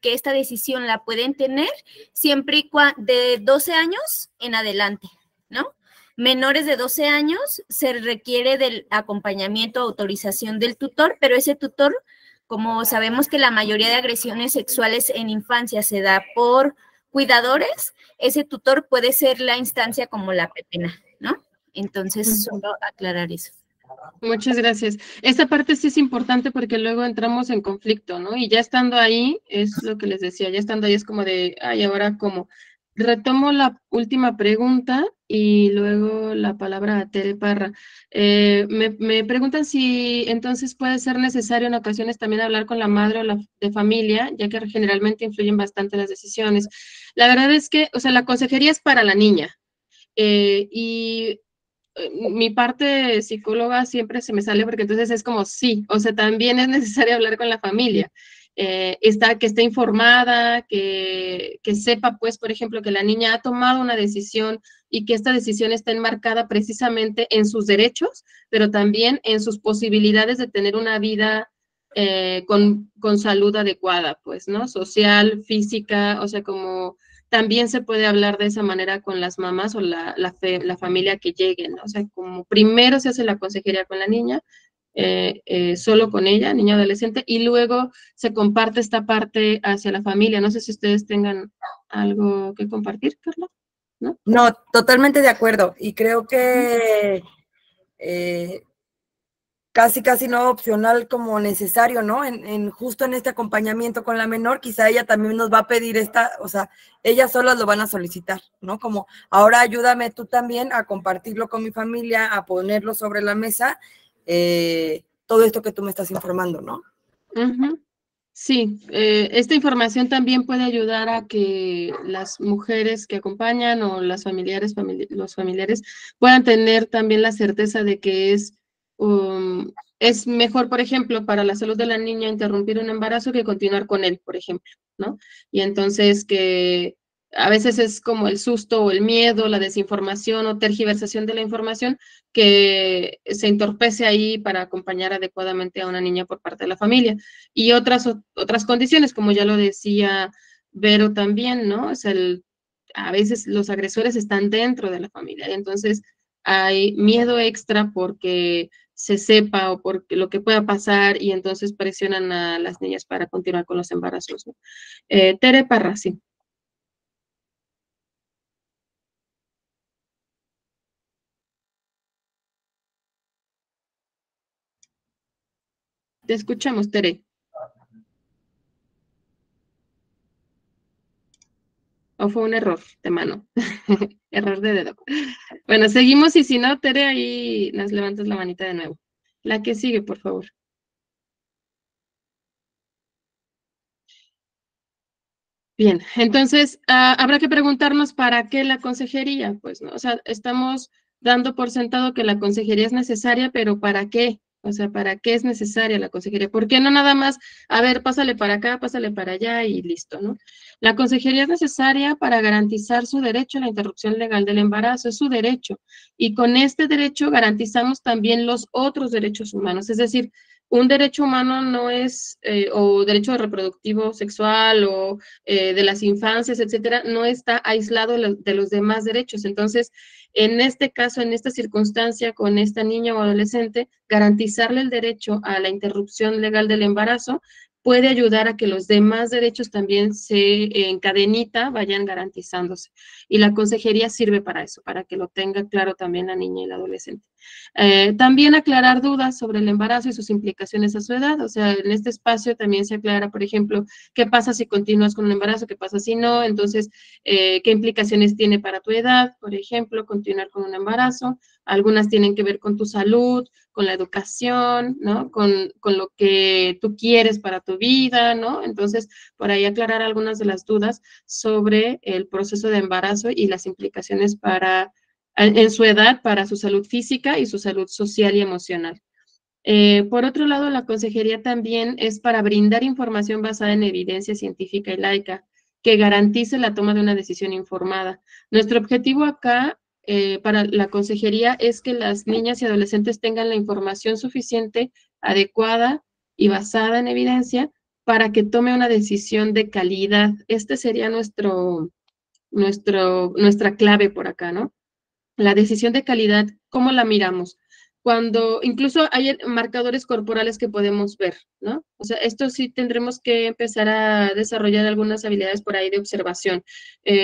que esta decisión la pueden tener siempre y cuando de 12 años en adelante, ¿no? Menores de 12 años se requiere del acompañamiento, autorización del tutor, pero ese tutor, como sabemos que la mayoría de agresiones sexuales en infancia se da por cuidadores, ese tutor puede ser la instancia como la Pepena, ¿no? Entonces, solo aclarar eso. Muchas gracias. Esta parte sí es importante porque luego entramos en conflicto, ¿no? Y ya estando ahí, es lo que les decía, ya estando ahí es como de, ay, ¿ahora cómo? Retomo la última pregunta y luego la palabra a Tere Parra. Me preguntan si entonces puede ser necesario en ocasiones también hablar con la madre o la de familia, ya que generalmente influyen bastante las decisiones. La verdad es que, o sea, la consejería es para la niña. Y mi parte psicóloga siempre se me sale porque entonces es como sí, o sea, también es necesario hablar con la familia, que esté informada, que sepa, pues, por ejemplo, que la niña ha tomado una decisión y que esta decisión está enmarcada precisamente en sus derechos, pero también en sus posibilidades de tener una vida con salud adecuada, pues, ¿no? Social, física, o sea, como también se puede hablar de esa manera con las mamás o la familia que lleguen, ¿no? O sea, como primero se hace la consejería con la niña, solo con ella, niña adolescente, y luego se comparte esta parte hacia la familia. No sé si ustedes tengan algo que compartir, Carla, ¿no? No, totalmente de acuerdo. Y creo que casi no opcional como necesario, ¿no? Justo en este acompañamiento con la menor, quizá ella también nos va a pedir o sea, ellas solas lo van a solicitar, ¿no? Como, ahora ayúdame tú también a compartirlo con mi familia, a ponerlo sobre la mesa, todo esto que tú me estás informando, ¿no? Sí, esta información también puede ayudar a que las mujeres que acompañan o los familiares puedan tener también la certeza de que es mejor, por ejemplo, para la salud de la niña interrumpir un embarazo que continuar con él, por ejemplo, ¿no? Y entonces que a veces es como el susto o el miedo, la desinformación o tergiversación de la información que se entorpece ahí para acompañar adecuadamente a una niña por parte de la familia. Y otras condiciones, como ya lo decía Vero también, ¿no? O sea, a veces los agresores están dentro de la familia, entonces hay miedo extra porque se sepa o porque lo que pueda pasar y entonces presionan a las niñas para continuar con los embarazos, ¿no? Tere Parra, sí. Te escuchamos, Tere. ¿O fue un error de mano? Error de dedo. Bueno, seguimos y si no, Tere, ahí nos levantas la manita de nuevo. La que sigue, por favor. Bien, entonces habrá que preguntarnos para qué la consejería, pues, ¿no? O sea, estamos dando por sentado que la consejería es necesaria, pero ¿para qué? O sea, ¿para qué es necesaria la consejería? ¿Por qué no nada más, a ver, pásale para acá, pásale para allá y listo, ¿no? La consejería es necesaria para garantizar su derecho a la interrupción legal del embarazo, es su derecho. Y con este derecho garantizamos también los otros derechos humanos, es decir, un derecho humano no es, o derecho reproductivo sexual o de las infancias, etcétera, no está aislado de los demás derechos. Entonces, en este caso, en esta circunstancia, con esta niña o adolescente, garantizarle el derecho a la interrupción legal del embarazo puede ayudar a que los demás derechos también en cadenita vayan garantizándose. Y la consejería sirve para eso, para que lo tenga claro también la niña y la adolescente. También aclarar dudas sobre el embarazo y sus implicaciones a su edad. O sea, en este espacio también se aclara, por ejemplo, qué pasa si continúas con un embarazo, qué pasa si no, entonces, qué implicaciones tiene para tu edad, por ejemplo, continuar con un embarazo. Algunas tienen que ver con tu salud, con la educación, ¿no? Con lo que tú quieres para tu vida, ¿no? Entonces, por ahí aclarar algunas de las dudas sobre el proceso de embarazo y las implicaciones en su edad para su salud física y su salud social y emocional. Por otro lado, la consejería también es para brindar información basada en evidencia científica y laica que garantice la toma de una decisión informada. Nuestro objetivo acá para la consejería es que las niñas y adolescentes tengan la información suficiente, adecuada y basada en evidencia para que tome una decisión de calidad. Este sería nuestra clave por acá, ¿no? La decisión de calidad, ¿cómo la miramos? Cuando incluso hay marcadores corporales que podemos ver, ¿no? O sea, esto sí tendremos que empezar a desarrollar algunas habilidades por ahí de observación.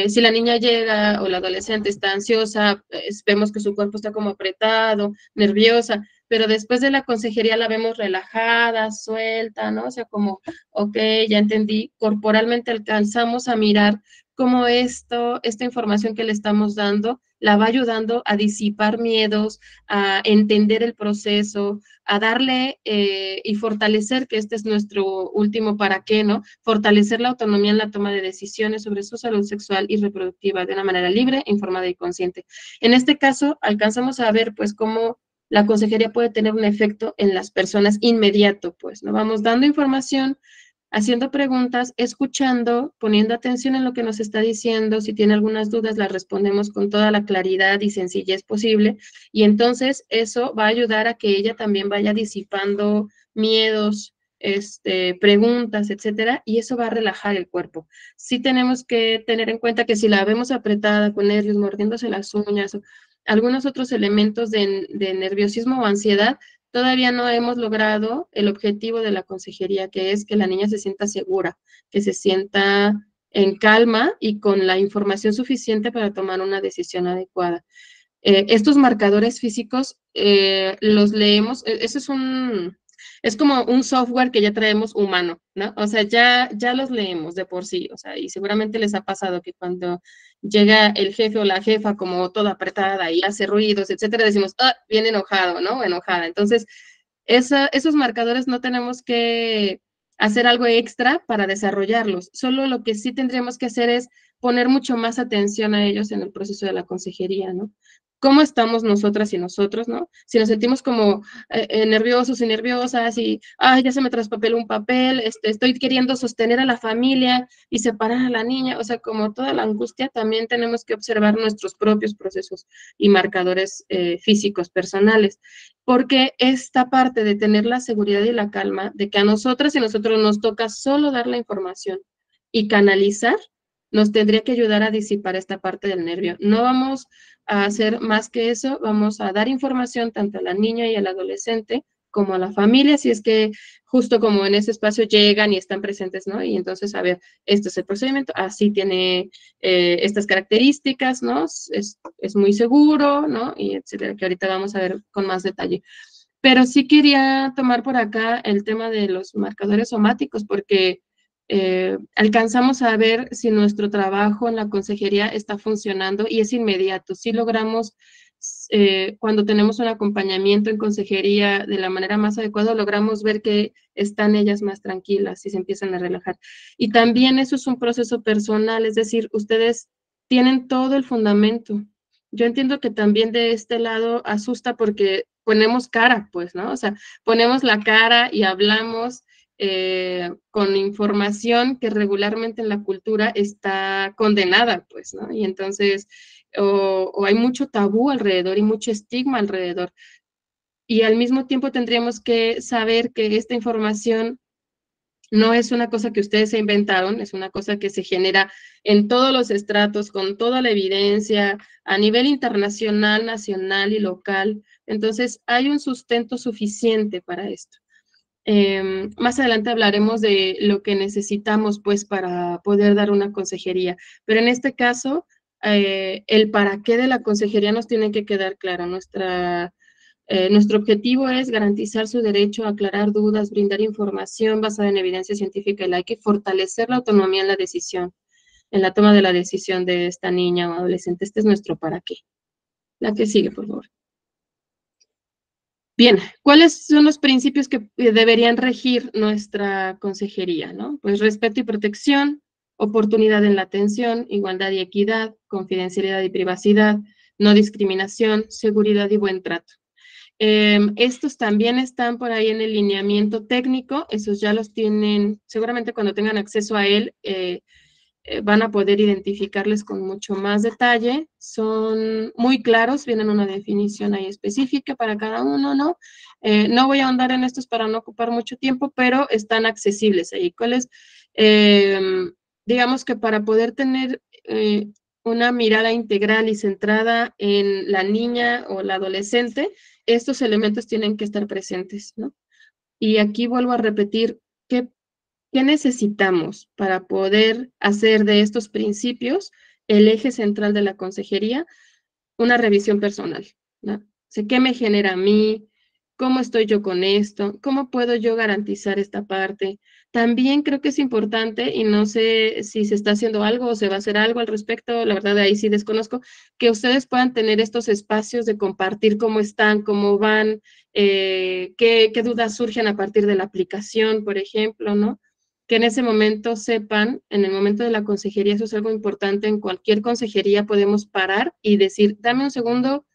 Si la niña llega o la adolescente está ansiosa, vemos que su cuerpo está como apretado, nerviosa, pero después de la consejería la vemos relajada, suelta, ¿no? O sea, como, ok, ya entendí, corporalmente alcanzamos a mirar cómo esta información que le estamos dando la va ayudando a disipar miedos, a entender el proceso, a darle y fortalecer, que este es nuestro último para qué, ¿no? Fortalecer la autonomía en la toma de decisiones sobre su salud sexual y reproductiva de una manera libre, informada y consciente. En este caso, alcanzamos a ver, pues, cómo la consejería puede tener un efecto en las personas inmediato, pues, ¿no? Vamos dando información, haciendo preguntas, escuchando, poniendo atención en lo que nos está diciendo. Si tiene algunas dudas, las respondemos con toda la claridad y sencillez posible. Y entonces eso va a ayudar a que ella también vaya disipando miedos, preguntas, etcétera, y eso va a relajar el cuerpo. Sí tenemos que tener en cuenta que si la vemos apretada, con nervios, mordiéndose las uñas, o algunos otros elementos de nerviosismo o ansiedad, todavía no hemos logrado el objetivo de la consejería, que es que la niña se sienta segura, que se sienta en calma y con la información suficiente para tomar una decisión adecuada. Estos marcadores físicos los leemos, eso es como un software que ya traemos humano, ¿no? O sea, ya los leemos de por sí, o sea, y seguramente les ha pasado que cuando llega el jefe o la jefa como toda apretada y hace ruidos, etcétera, decimos, ah, bien enojado, ¿no? O enojada. Entonces, esos marcadores no tenemos que hacer algo extra para desarrollarlos. Solo lo que sí tendríamos que hacer es poner mucho más atención a ellos en el proceso de la consejería, ¿no? ¿Cómo estamos nosotras y nosotros, no? Si nos sentimos como nerviosos y nerviosas y, ay, ya se me traspapeló un papel, estoy queriendo sostener a la familia y separar a la niña, o sea, como toda la angustia, también tenemos que observar nuestros propios procesos y marcadores físicos personales, porque esta parte de tener la seguridad y la calma, de que a nosotras y nosotros nos toca solo dar la información y canalizar, nos tendría que ayudar a disipar esta parte del nervio. No vamos a hacer más que eso, vamos a dar información tanto a la niña y al adolescente como a la familia, si es que justo como en ese espacio llegan y están presentes, ¿no? Y entonces, a ver, este es el procedimiento, así tiene estas características, ¿no? Es muy seguro, ¿no? Y etcétera, que ahorita vamos a ver con más detalle. Pero sí quería tomar por acá el tema de los marcadores somáticos, porque alcanzamos a ver si nuestro trabajo en la consejería está funcionando y es inmediato. Si logramos, cuando tenemos un acompañamiento en consejería de la manera más adecuada, logramos ver que están ellas más tranquilas y se empiezan a relajar. Y también eso es un proceso personal, es decir, ustedes tienen todo el fundamento. Yo entiendo que también de este lado asusta porque ponemos cara, pues, ¿no? O sea, ponemos la cara y hablamos con información que regularmente en la cultura está condenada, pues, ¿no? Y entonces, o hay mucho tabú alrededor y mucho estigma alrededor. Y al mismo tiempo tendríamos que saber que esta información no es una cosa que ustedes se inventaron, es una cosa que se genera en todos los estratos, con toda la evidencia, a nivel internacional, nacional y local. Entonces, hay un sustento suficiente para esto. Más adelante hablaremos de lo que necesitamos, pues, para poder dar una consejería. Pero en este caso, el para qué de la consejería nos tiene que quedar claro. Nuestro objetivo es garantizar su derecho a aclarar dudas, brindar información basada en evidencia científica y laica y fortalecer la autonomía en la decisión, en la toma de la decisión de esta niña o adolescente. Este es nuestro para qué. La que sigue, por favor. Bien, ¿cuáles son los principios que deberían regir nuestra consejería, ¿no? Pues respeto y protección, oportunidad en la atención, igualdad y equidad, confidencialidad y privacidad, no discriminación, seguridad y buen trato. Estos también están por ahí en el lineamiento técnico, esos ya los tienen, seguramente cuando tengan acceso a él, van a poder identificarles con mucho más detalle, son muy claros, vienen una definición ahí específica para cada uno, ¿no? No voy a ahondar en estos para no ocupar mucho tiempo, pero están accesibles ahí. ¿Cuáles? Digamos que para poder tener una mirada integral y centrada en la niña o la adolescente, estos elementos tienen que estar presentes, ¿no? Y aquí vuelvo a repetir, ¿qué necesitamos para poder hacer de estos principios el eje central de la consejería? Una revisión personal, ¿no? O sea, ¿qué me genera a mí? ¿Cómo estoy yo con esto? ¿Cómo puedo yo garantizar esta parte? También creo que es importante, y no sé si se está haciendo algo o se va a hacer algo al respecto, la verdad de ahí sí desconozco, que ustedes puedan tener estos espacios de compartir cómo están, cómo van, qué dudas surgen a partir de la aplicación, por ejemplo, ¿no? Que en ese momento sepan, en el momento de la consejería, eso es algo importante, en cualquier consejería podemos parar y decir, dame un segundo,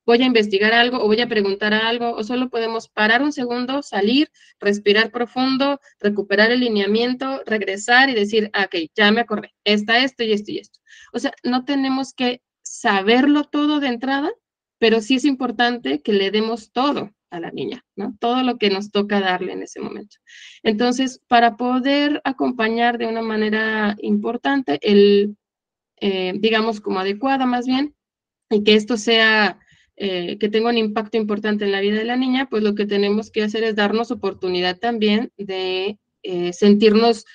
voy a investigar algo o voy a preguntar algo, o solo podemos parar un segundo, salir, respirar profundo, recuperar el lineamiento, regresar y decir, ok, ya me acordé, está esto y esto y esto. O sea, no tenemos que saberlo todo de entrada, pero sí es importante que le demos todo a la niña, ¿no? Todo lo que nos toca darle en ese momento. Entonces, para poder acompañar de una manera importante, digamos como adecuada más bien, y que esto sea, que tenga un impacto importante en la vida de la niña, pues lo que tenemos que hacer es darnos oportunidad también de sentirnos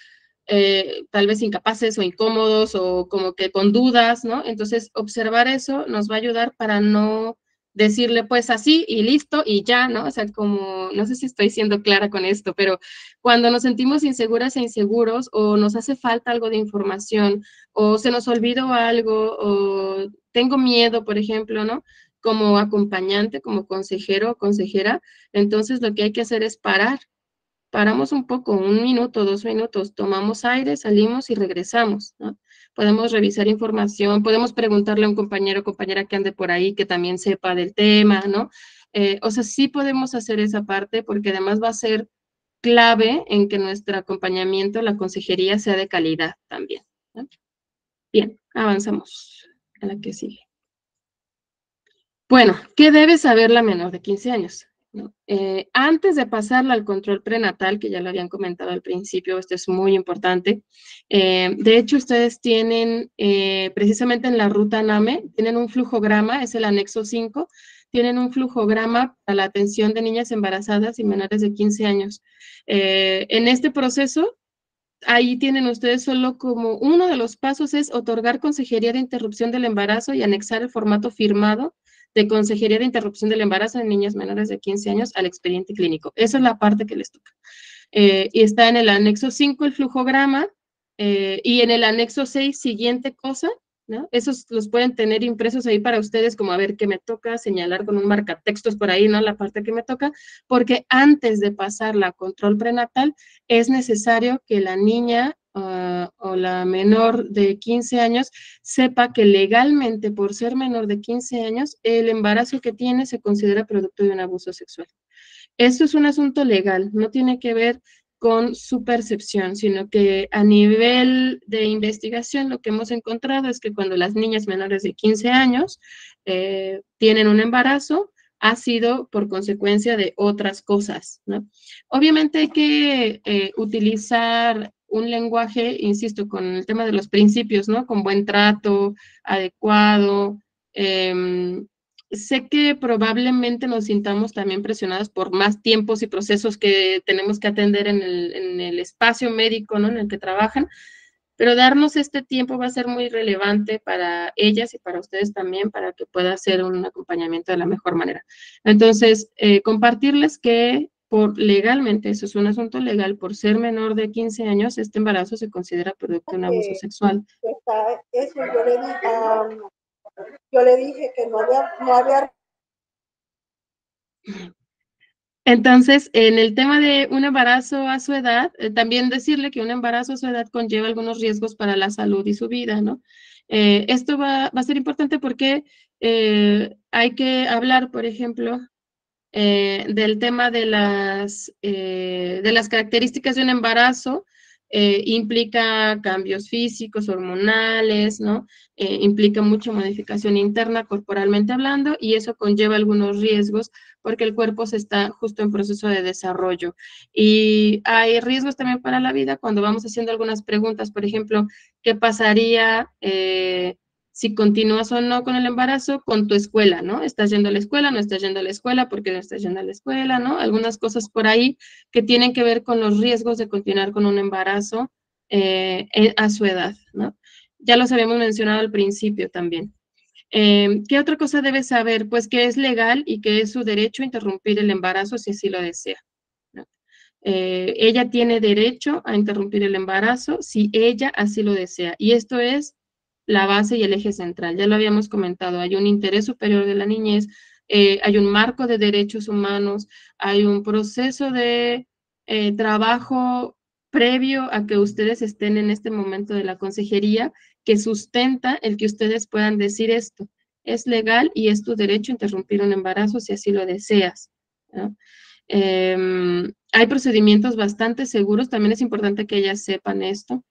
tal vez incapaces o incómodos o como que con dudas, ¿no? Entonces, observar eso nos va a ayudar para no decirle pues así y listo y ya, ¿no? O sea, como, no sé si estoy siendo clara con esto, pero cuando nos sentimos inseguras e inseguros o nos hace falta algo de información o se nos olvidó algo o tengo miedo, por ejemplo, ¿no? Como acompañante, como consejero o consejera, entonces lo que hay que hacer es parar. Paramos un poco, 1 minuto, 2 minutos, tomamos aire, salimos y regresamos, ¿no? Podemos revisar información, podemos preguntarle a un compañero o compañera que ande por ahí que también sepa del tema, ¿no? O sea, sí podemos hacer esa parte porque además va a ser clave en que nuestro acompañamiento, la consejería, sea de calidad también, ¿no? Bien, avanzamos a la que sigue. Bueno, ¿qué debe saber la menor de 15 años? ¿No? Antes de pasarla al control prenatal, que ya lo habían comentado al principio, esto es muy importante. De hecho, ustedes tienen, precisamente en la ruta NAME, tienen un flujograma, es el anexo 5, tienen un flujograma para la atención de niñas embarazadas y menores de 15 años. En este proceso, ahí tienen ustedes solo como uno de los pasos es otorgar consejería de interrupción del embarazo y anexar el formato firmado de consejería de interrupción del embarazo en niñas menores de 15 años al expediente clínico. Esa es la parte que les toca. Y está en el anexo 5 el flujograma, y en el anexo 6, siguiente cosa, ¿no? Esos los pueden tener impresos ahí para ustedes, como a ver qué me toca, señalar con un marcatextos por ahí, ¿no? La parte que me toca, porque antes de pasarla a control prenatal, es necesario que la niña o la menor de 15 años sepa que legalmente, por ser menor de 15 años, el embarazo que tiene se considera producto de un abuso sexual. Esto es un asunto legal, no tiene que ver con su percepción, sino que a nivel de investigación lo que hemos encontrado es que cuando las niñas menores de 15 años tienen un embarazo, ha sido por consecuencia de otras cosas, ¿no? Obviamente hay que utilizar un lenguaje, insisto, con el tema de los principios, ¿no? Con buen trato, adecuado. Sé que probablemente nos sintamos también presionados por más tiempos y procesos que tenemos que atender en el espacio médico, ¿no? En el que trabajan, pero darnos este tiempo va a ser muy relevante para ellas y para ustedes también, para que pueda ser un acompañamiento de la mejor manera. Entonces, compartirles que legalmente, eso es un asunto legal, por ser menor de 15 años, este embarazo se considera producto de un abuso sexual. Eso yo le dije que no había. Entonces, en el tema de un embarazo a su edad, también decirle que un embarazo a su edad conlleva algunos riesgos para la salud y su vida, ¿no? Esto va a ser importante porque hay que hablar, por ejemplo, del tema de las características de un embarazo. Implica cambios físicos, hormonales, ¿no? Implica mucha modificación interna corporalmente hablando, y eso conlleva algunos riesgos porque el cuerpo se está justo en proceso de desarrollo. Y hay riesgos también para la vida cuando vamos haciendo algunas preguntas, por ejemplo, ¿qué pasaría si continúas o no con el embarazo, con tu escuela, ¿no? ¿Estás yendo a la escuela? ¿No estás yendo a la escuela? ¿Por qué no estás yendo a la escuela? ¿No? Algunas cosas por ahí que tienen que ver con los riesgos de continuar con un embarazo a su edad, ¿no? Ya los habíamos mencionado al principio también. ¿Qué otra cosa debe saber? Pues que es legal y que es su derecho a interrumpir el embarazo si así lo desea, ¿no? Ella tiene derecho a interrumpir el embarazo si ella así lo desea. Y esto es la base y el eje central. Ya lo habíamos comentado, hay un interés superior de la niñez, hay un marco de derechos humanos, hay un proceso de trabajo previo a que ustedes estén en este momento de la consejería que sustenta el que ustedes puedan decir esto. Es legal y es tu derecho a interrumpir un embarazo si así lo deseas, ¿no? Hay procedimientos bastante seguros, también es importante que ellas sepan esto,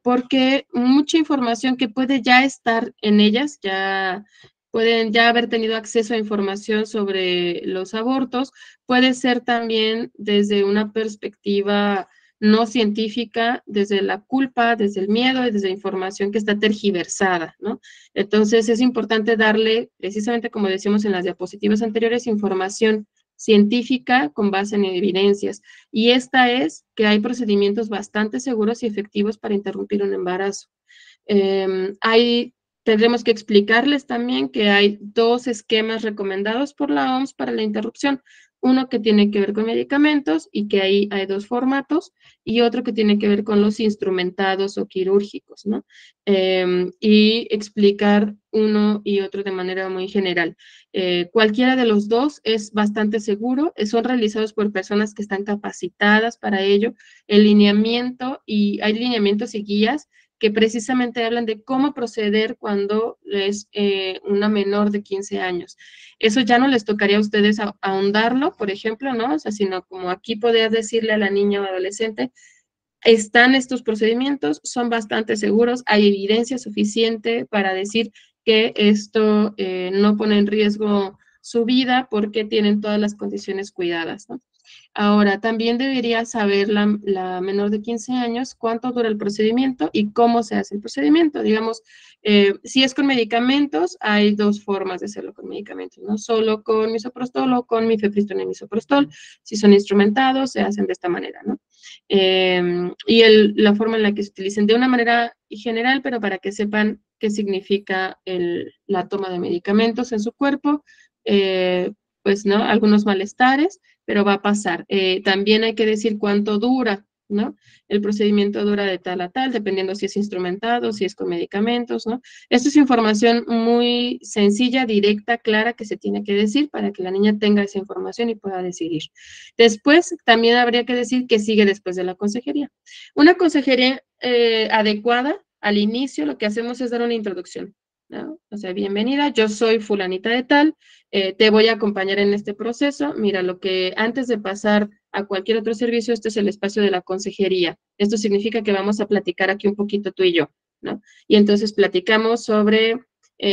porque mucha información que puede ya estar en ellas, pueden ya haber tenido acceso a información sobre los abortos, puede ser también desde una perspectiva no científica, desde la culpa, desde el miedo y desde información que está tergiversada, ¿no? Entonces es importante darle, precisamente como decíamos en las diapositivas anteriores, información científica con base en evidencias. Y esta es que hay procedimientos bastante seguros y efectivos para interrumpir un embarazo. Tendremos que explicarles también que hay 2 esquemas recomendados por la OMS para la interrupción. Uno que tiene que ver con medicamentos y que ahí hay 2 formatos, y otro que tiene que ver con los instrumentados o quirúrgicos, ¿no? Y explicar uno y otro de manera muy general. Cualquiera de los 2 es bastante seguro, son realizados por personas que están capacitadas para ello. El lineamiento, y hay lineamientos y guías que precisamente hablan de cómo proceder cuando es una menor de 15 años. Eso ya no les tocaría a ustedes ahondarlo, por ejemplo, ¿no? O sea, sino como aquí poder decirle a la niña o adolescente, están estos procedimientos, son bastante seguros, hay evidencia suficiente para decir que esto no pone en riesgo su vida porque tienen todas las condiciones cuidadas, ¿no? Ahora, también debería saber la menor de 15 años cuánto dura el procedimiento y cómo se hace el procedimiento. Digamos, si es con medicamentos, hay 2 formas de hacerlo con medicamentos, ¿no? Solo con misoprostol o con mifepristona y misoprostol. Si son instrumentados, se hacen de esta manera, ¿no? Y la forma en la que se utilicen de una manera general, pero para que sepan qué significa la toma de medicamentos en su cuerpo, pues, ¿no? Algunos malestares, pero va a pasar. También hay que decir cuánto dura, ¿no? El procedimiento dura de tal a tal, dependiendo si es instrumentado, si es con medicamentos, ¿no? Esto es información muy sencilla, directa, clara, que se tiene que decir para que la niña tenga esa información y pueda decidir. Después, también habría que decir qué sigue después de la consejería. Una consejería adecuada, al inicio, lo que hacemos es dar una introducción, ¿no? O sea, bienvenida, yo soy fulanita de tal, te voy a acompañar en este proceso. Mira, lo que antes de pasar a cualquier otro servicio, este es el espacio de la consejería. Esto significa que vamos a platicar aquí un poquito tú y yo, ¿no? Y entonces platicamos sobre,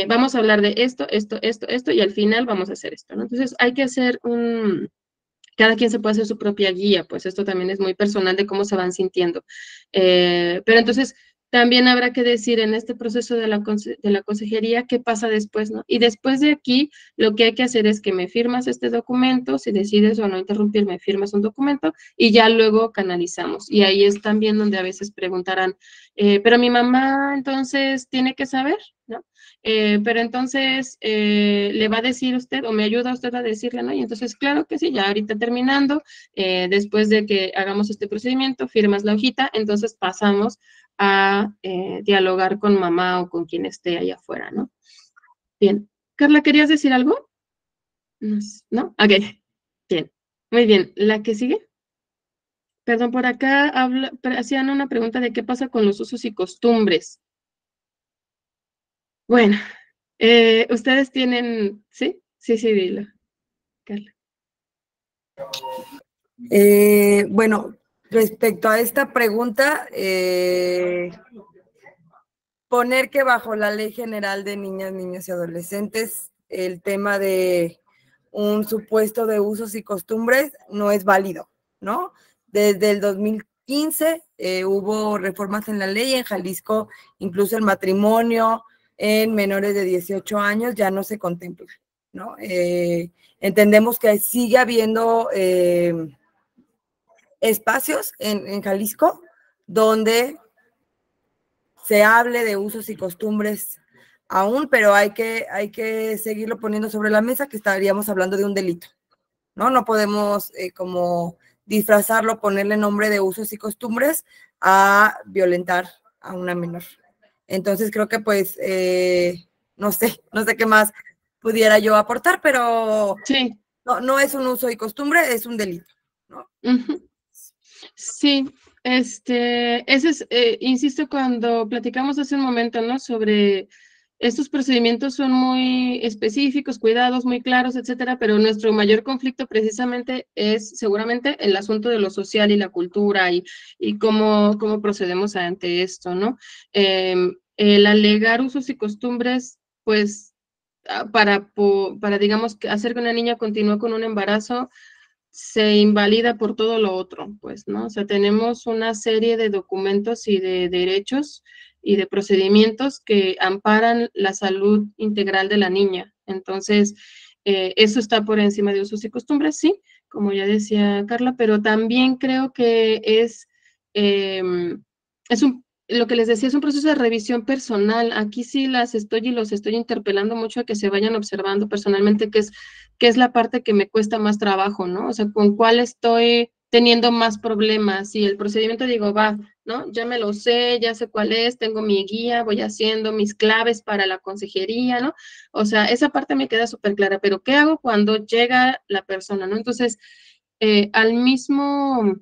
vamos a hablar de esto, y al final vamos a hacer esto, ¿no? Entonces hay que hacer cada quien se puede hacer su propia guía, pues esto también es muy personal de cómo se van sintiendo. Pero entonces también habrá que decir en este proceso de la consejería qué pasa después, ¿no? Y después de aquí, lo que hay que hacer es que me firmas este documento, si decides o no interrumpirme, firmas un documento y ya luego canalizamos. Y ahí es también donde a veces preguntarán, pero mi mamá entonces tiene que saber, ¿no? Pero entonces, ¿le va a decir usted o me ayuda usted a decirle, no? Y entonces, claro que sí, ya ahorita terminando, después de que hagamos este procedimiento, firmas la hojita, entonces pasamos a dialogar con mamá o con quien esté allá afuera, ¿no? Bien. Carla, ¿querías decir algo? ¿No? Ok. Bien. Muy bien. ¿La que sigue? Perdón, por acá hacían una pregunta de qué pasa con los usos y costumbres. Bueno, ustedes tienen, ¿sí? Sí, dilo, Carla. Bueno, respecto a esta pregunta, poner que bajo la Ley General de Niñas, Niños y Adolescentes, el tema de un supuesto de usos y costumbres no es válido, ¿no? Desde el 2015 hubo reformas en la ley, en Jalisco incluso el matrimonio en menores de 18 años ya no se contempla, ¿no? Entendemos que sigue habiendo espacios en Jalisco donde se hable de usos y costumbres aún, pero hay que seguirlo poniendo sobre la mesa, que estaríamos hablando de un delito, ¿no? No podemos como disfrazarlo, ponerle nombre de usos y costumbres a violentar a una menor. Entonces creo que pues, no sé qué más pudiera yo aportar, pero sí. No es un uso y costumbre, es un delito, ¿no? Sí, ese es, insisto, cuando platicamos hace un momento, ¿no? Sobre estos procedimientos son muy específicos, cuidados, muy claros, etcétera, pero nuestro mayor conflicto precisamente es seguramente el asunto de lo social y la cultura y cómo procedemos ante esto, ¿no? El alegar usos y costumbres, pues, para digamos, hacer que una niña continúe con un embarazo, se invalida por todo lo otro, pues, ¿no? O sea, tenemos una serie de documentos y de derechos y de procedimientos que amparan la salud integral de la niña. Entonces, eso está por encima de usos y costumbres, sí, como ya decía Carla, pero también creo que lo que les decía, es un proceso de revisión personal. Aquí sí los estoy interpelando mucho a que se vayan observando personalmente qué es la parte que me cuesta más trabajo, ¿no? O sea, con cuál estoy teniendo más problemas. Y el procedimiento digo, va, ¿no? Ya me lo sé, ya sé cuál es, tengo mi guía, voy haciendo mis claves para la consejería, ¿no? O sea, esa parte me queda súper clara, pero ¿qué hago cuando llega la persona, ¿no? Entonces, al mismo,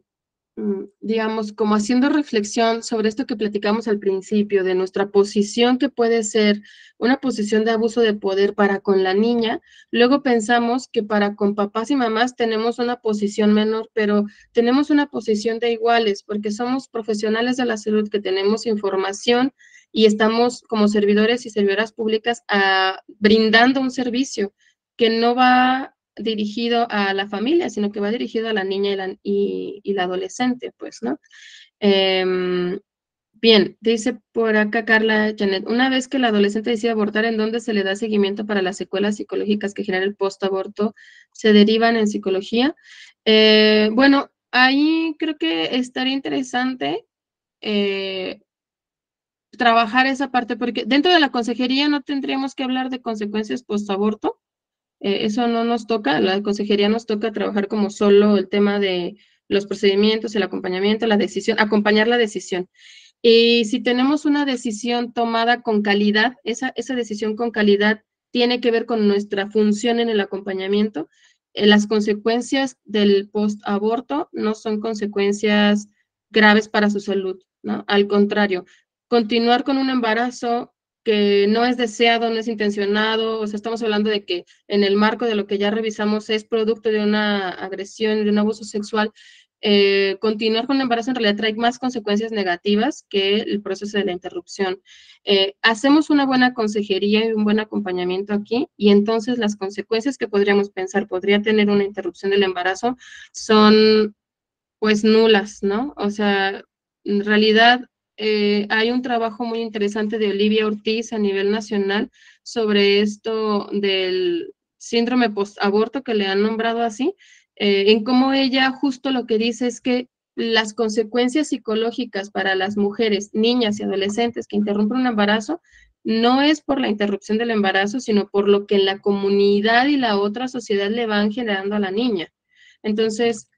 digamos, como haciendo reflexión sobre esto que platicamos al principio, de nuestra posición que puede ser una posición de abuso de poder para con la niña, luego pensamos que para con papás y mamás tenemos una posición menor, pero tenemos una posición de iguales, porque somos profesionales de la salud que tenemos información y estamos como servidores y servidoras públicas brindando un servicio que no va dirigido a la familia, sino que va dirigido a la niña y la adolescente, pues, ¿no? Bien, dice por acá Carla Janet, una vez que el adolescente decide abortar, ¿en dónde se le da seguimiento para las secuelas psicológicas que genera el post-aborto? ¿Se derivan en psicología? Bueno, ahí creo que estaría interesante trabajar esa parte, porque dentro de la consejería no tendríamos que hablar de consecuencias post-aborto. Eso no nos toca, la consejería nos toca trabajar como solo el tema de los procedimientos, el acompañamiento, la decisión, acompañar la decisión. Y si tenemos una decisión tomada con calidad, esa decisión con calidad tiene que ver con nuestra función en el acompañamiento. Las consecuencias del post-aborto no son consecuencias graves para su salud, ¿no? Al contrario, continuar con un embarazo que no es deseado, no es intencionado, o sea, estamos hablando de que en el marco de lo que ya revisamos es producto de una agresión, de un abuso sexual, continuar con el embarazo en realidad trae más consecuencias negativas que el proceso de la interrupción. Hacemos una buena consejería y un buen acompañamiento aquí, y entonces las consecuencias que podríamos pensar podría tener una interrupción del embarazo son pues nulas, ¿no? O sea, en realidad hay un trabajo muy interesante de Olivia Ortiz a nivel nacional sobre esto del síndrome post-aborto, que le han nombrado así, en cómo ella justo lo que dice es que las consecuencias psicológicas para las mujeres, niñas y adolescentes que interrumpen un embarazo no es por la interrupción del embarazo, sino por lo que la comunidad y la otra sociedad le van generando a la niña. Entonces,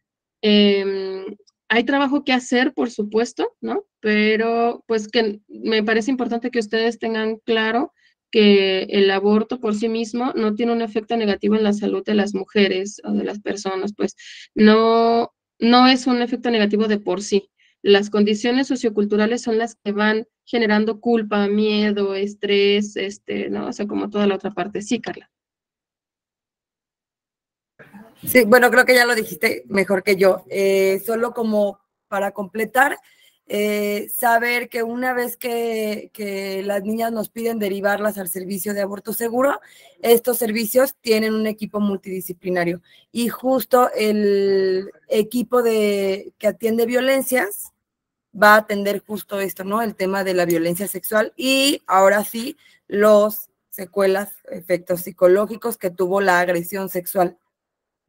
hay trabajo que hacer, por supuesto, ¿no? Pero pues que me parece importante que ustedes tengan claro que el aborto por sí mismo no tiene un efecto negativo en la salud de las mujeres o de las personas, pues no es un efecto negativo de por sí. Las condiciones socioculturales son las que van generando culpa, miedo, estrés, ¿no? O sea, como toda la otra parte. Sí, Carla. Sí, bueno, creo que ya lo dijiste mejor que yo. Solo como para completar, saber que una vez que las niñas nos piden derivarlas al servicio de aborto seguro, estos servicios tienen un equipo multidisciplinario y justo el equipo que atiende violencias va a atender justo esto, ¿no? El tema de la violencia sexual y ahora sí, los secuelas, efectos psicológicos que tuvo la agresión sexual.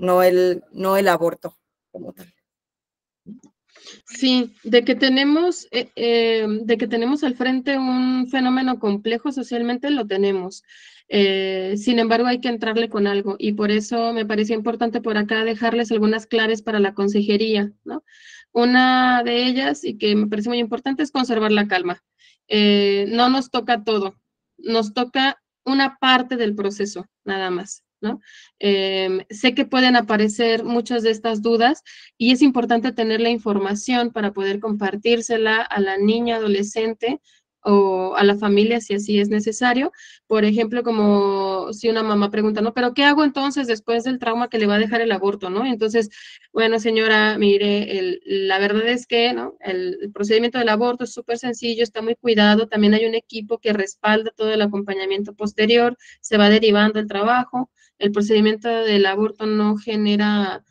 No el aborto como tal. Sí, de que tenemos al frente un fenómeno complejo socialmente, lo tenemos. Sin embargo, hay que entrarle con algo y por eso me parecía importante por acá dejarles algunas claves para la consejería, ¿no? Una de ellas, y que me parece muy importante, es conservar la calma. No nos toca todo, nos toca una parte del proceso, nada más, ¿no? Sé que pueden aparecer muchas de estas dudas y es importante tener la información para poder compartírsela a la niña, adolescente o a la familia si así es necesario. Por ejemplo, como si una mamá pregunta, ¿no? ¿Pero qué hago entonces después del trauma que le va a dejar el aborto, ¿no? Entonces, bueno, señora, mire, la verdad es que, ¿no? El procedimiento del aborto es súper sencillo, está muy cuidado, también hay un equipo que respalda todo el acompañamiento posterior, se va derivando el trabajo. El procedimiento del aborto no genera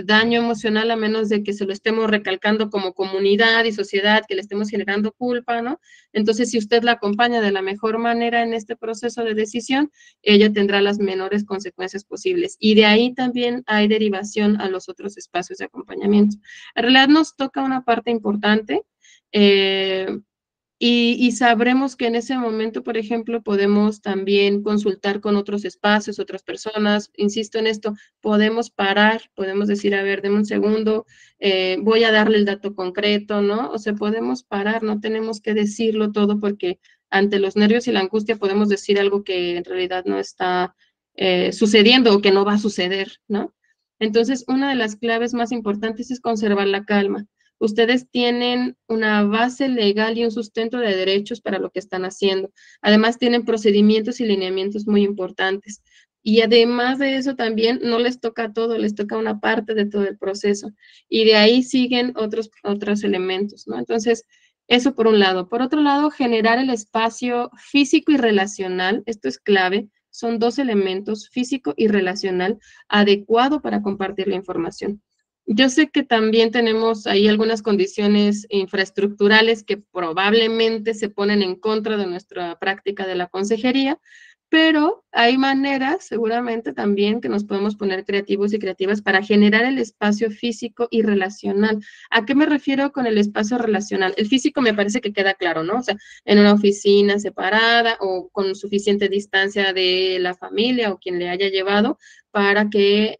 daño emocional a menos de que se lo estemos recalcando como comunidad y sociedad, que le estemos generando culpa, ¿no? Entonces, si usted la acompaña de la mejor manera en este proceso de decisión, ella tendrá las menores consecuencias posibles. Y de ahí también hay derivación a los otros espacios de acompañamiento. En realidad nos toca una parte importante, y sabremos que en ese momento, por ejemplo, podemos también consultar con otros espacios, otras personas. Insisto en esto, podemos parar, podemos decir, a ver, deme un segundo, voy a darle el dato concreto, ¿no? O sea, podemos parar, no tenemos que decirlo todo porque ante los nervios y la angustia podemos decir algo que en realidad no está sucediendo o que no va a suceder, ¿no? Entonces, una de las claves más importantes es conservar la calma. Ustedes tienen una base legal y un sustento de derechos para lo que están haciendo. Además, tienen procedimientos y lineamientos muy importantes. Y además de eso también no les toca todo, les toca una parte de todo el proceso. Y de ahí siguen otros elementos, ¿no? Entonces, eso por un lado. Por otro lado, generar el espacio físico y relacional, esto es clave, son dos elementos, físico y relacional, adecuado para compartir la información. Yo sé que también tenemos ahí algunas condiciones infraestructurales que probablemente se ponen en contra de nuestra práctica de la consejería, Pero hay maneras, seguramente también, que nos podemos poner creativos y creativas para generar el espacio físico y relacional. ¿A qué me refiero con el espacio relacional? El físico me parece que queda claro, ¿no? O sea, en una oficina separada o con suficiente distancia de la familia o quien le haya llevado para que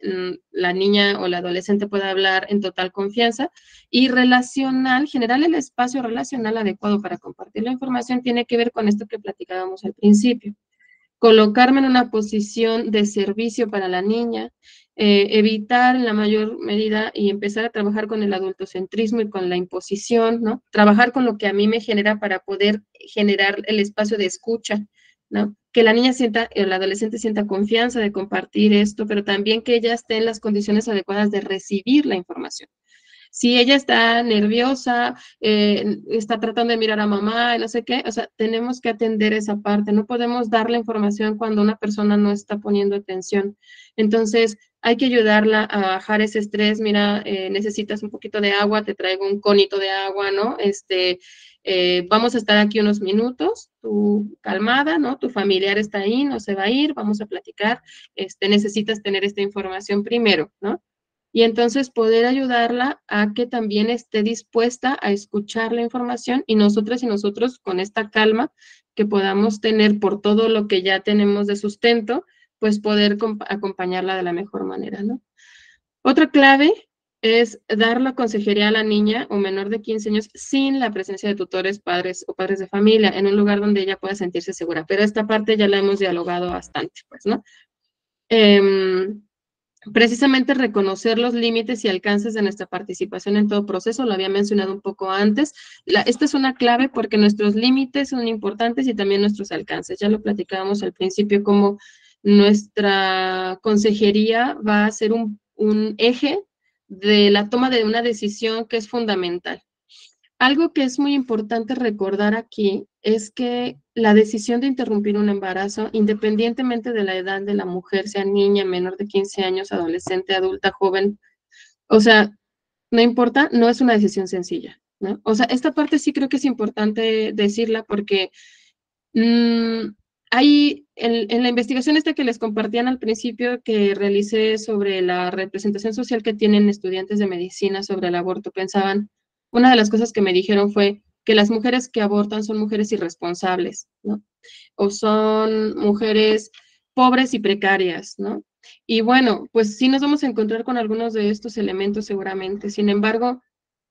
la niña o la adolescente pueda hablar en total confianza. Y relacional, generar el espacio relacional adecuado para compartir la información tiene que ver con esto que platicábamos al principio. Colocarme en una posición de servicio para la niña, evitar en la mayor medida y empezar a trabajar con el adultocentrismo y con la imposición, ¿no? Trabajar con lo que a mí me genera para poder generar el espacio de escucha, ¿no? Que la niña sienta, el adolescente sienta confianza de compartir esto, pero también que ella esté en las condiciones adecuadas de recibir la información. Si ella está nerviosa, está tratando de mirar a mamá, no sé qué, o sea, tenemos que atender esa parte. No podemos dar la información cuando una persona no está poniendo atención. Entonces, hay que ayudarla a bajar ese estrés. Mira, necesitas un poquito de agua, te traigo un conito de agua, ¿no? Vamos a estar aquí unos minutos, tú calmada, ¿no? Tu familiar está ahí, no se va a ir, vamos a platicar. Necesitas tener esta información primero, ¿no? Y entonces poder ayudarla a que también esté dispuesta a escuchar la información y nosotras y nosotros con esta calma que podamos tener por todo lo que ya tenemos de sustento, pues poder acompañarla de la mejor manera, ¿no? Otra clave es dar la consejería a la niña o menor de 15 años sin la presencia de tutores, padres o padres de familia, en un lugar donde ella pueda sentirse segura. Pero esta parte ya la hemos dialogado bastante, pues, ¿no? Precisamente reconocer los límites y alcances de nuestra participación en todo proceso, lo había mencionado un poco antes. Esta es una clave porque nuestros límites son importantes y también nuestros alcances. Ya lo platicábamos al principio, como nuestra consejería va a ser un eje de la toma de una decisión que es fundamental. Algo que es muy importante recordar aquí es que la decisión de interrumpir un embarazo, independientemente de la edad de la mujer, sea niña, menor de 15 años, adolescente, adulta, joven, o sea, no importa, no es una decisión sencilla, ¿no? O sea, esta parte sí creo que es importante decirla porque hay en la investigación esta que les compartían al principio que realicé sobre la representación social que tienen estudiantes de medicina sobre el aborto, pensaban, una de las cosas que me dijeron fue que las mujeres que abortan son mujeres irresponsables, ¿no? O son mujeres pobres y precarias, ¿no? Y bueno, pues sí nos vamos a encontrar con algunos de estos elementos seguramente. Sin embargo,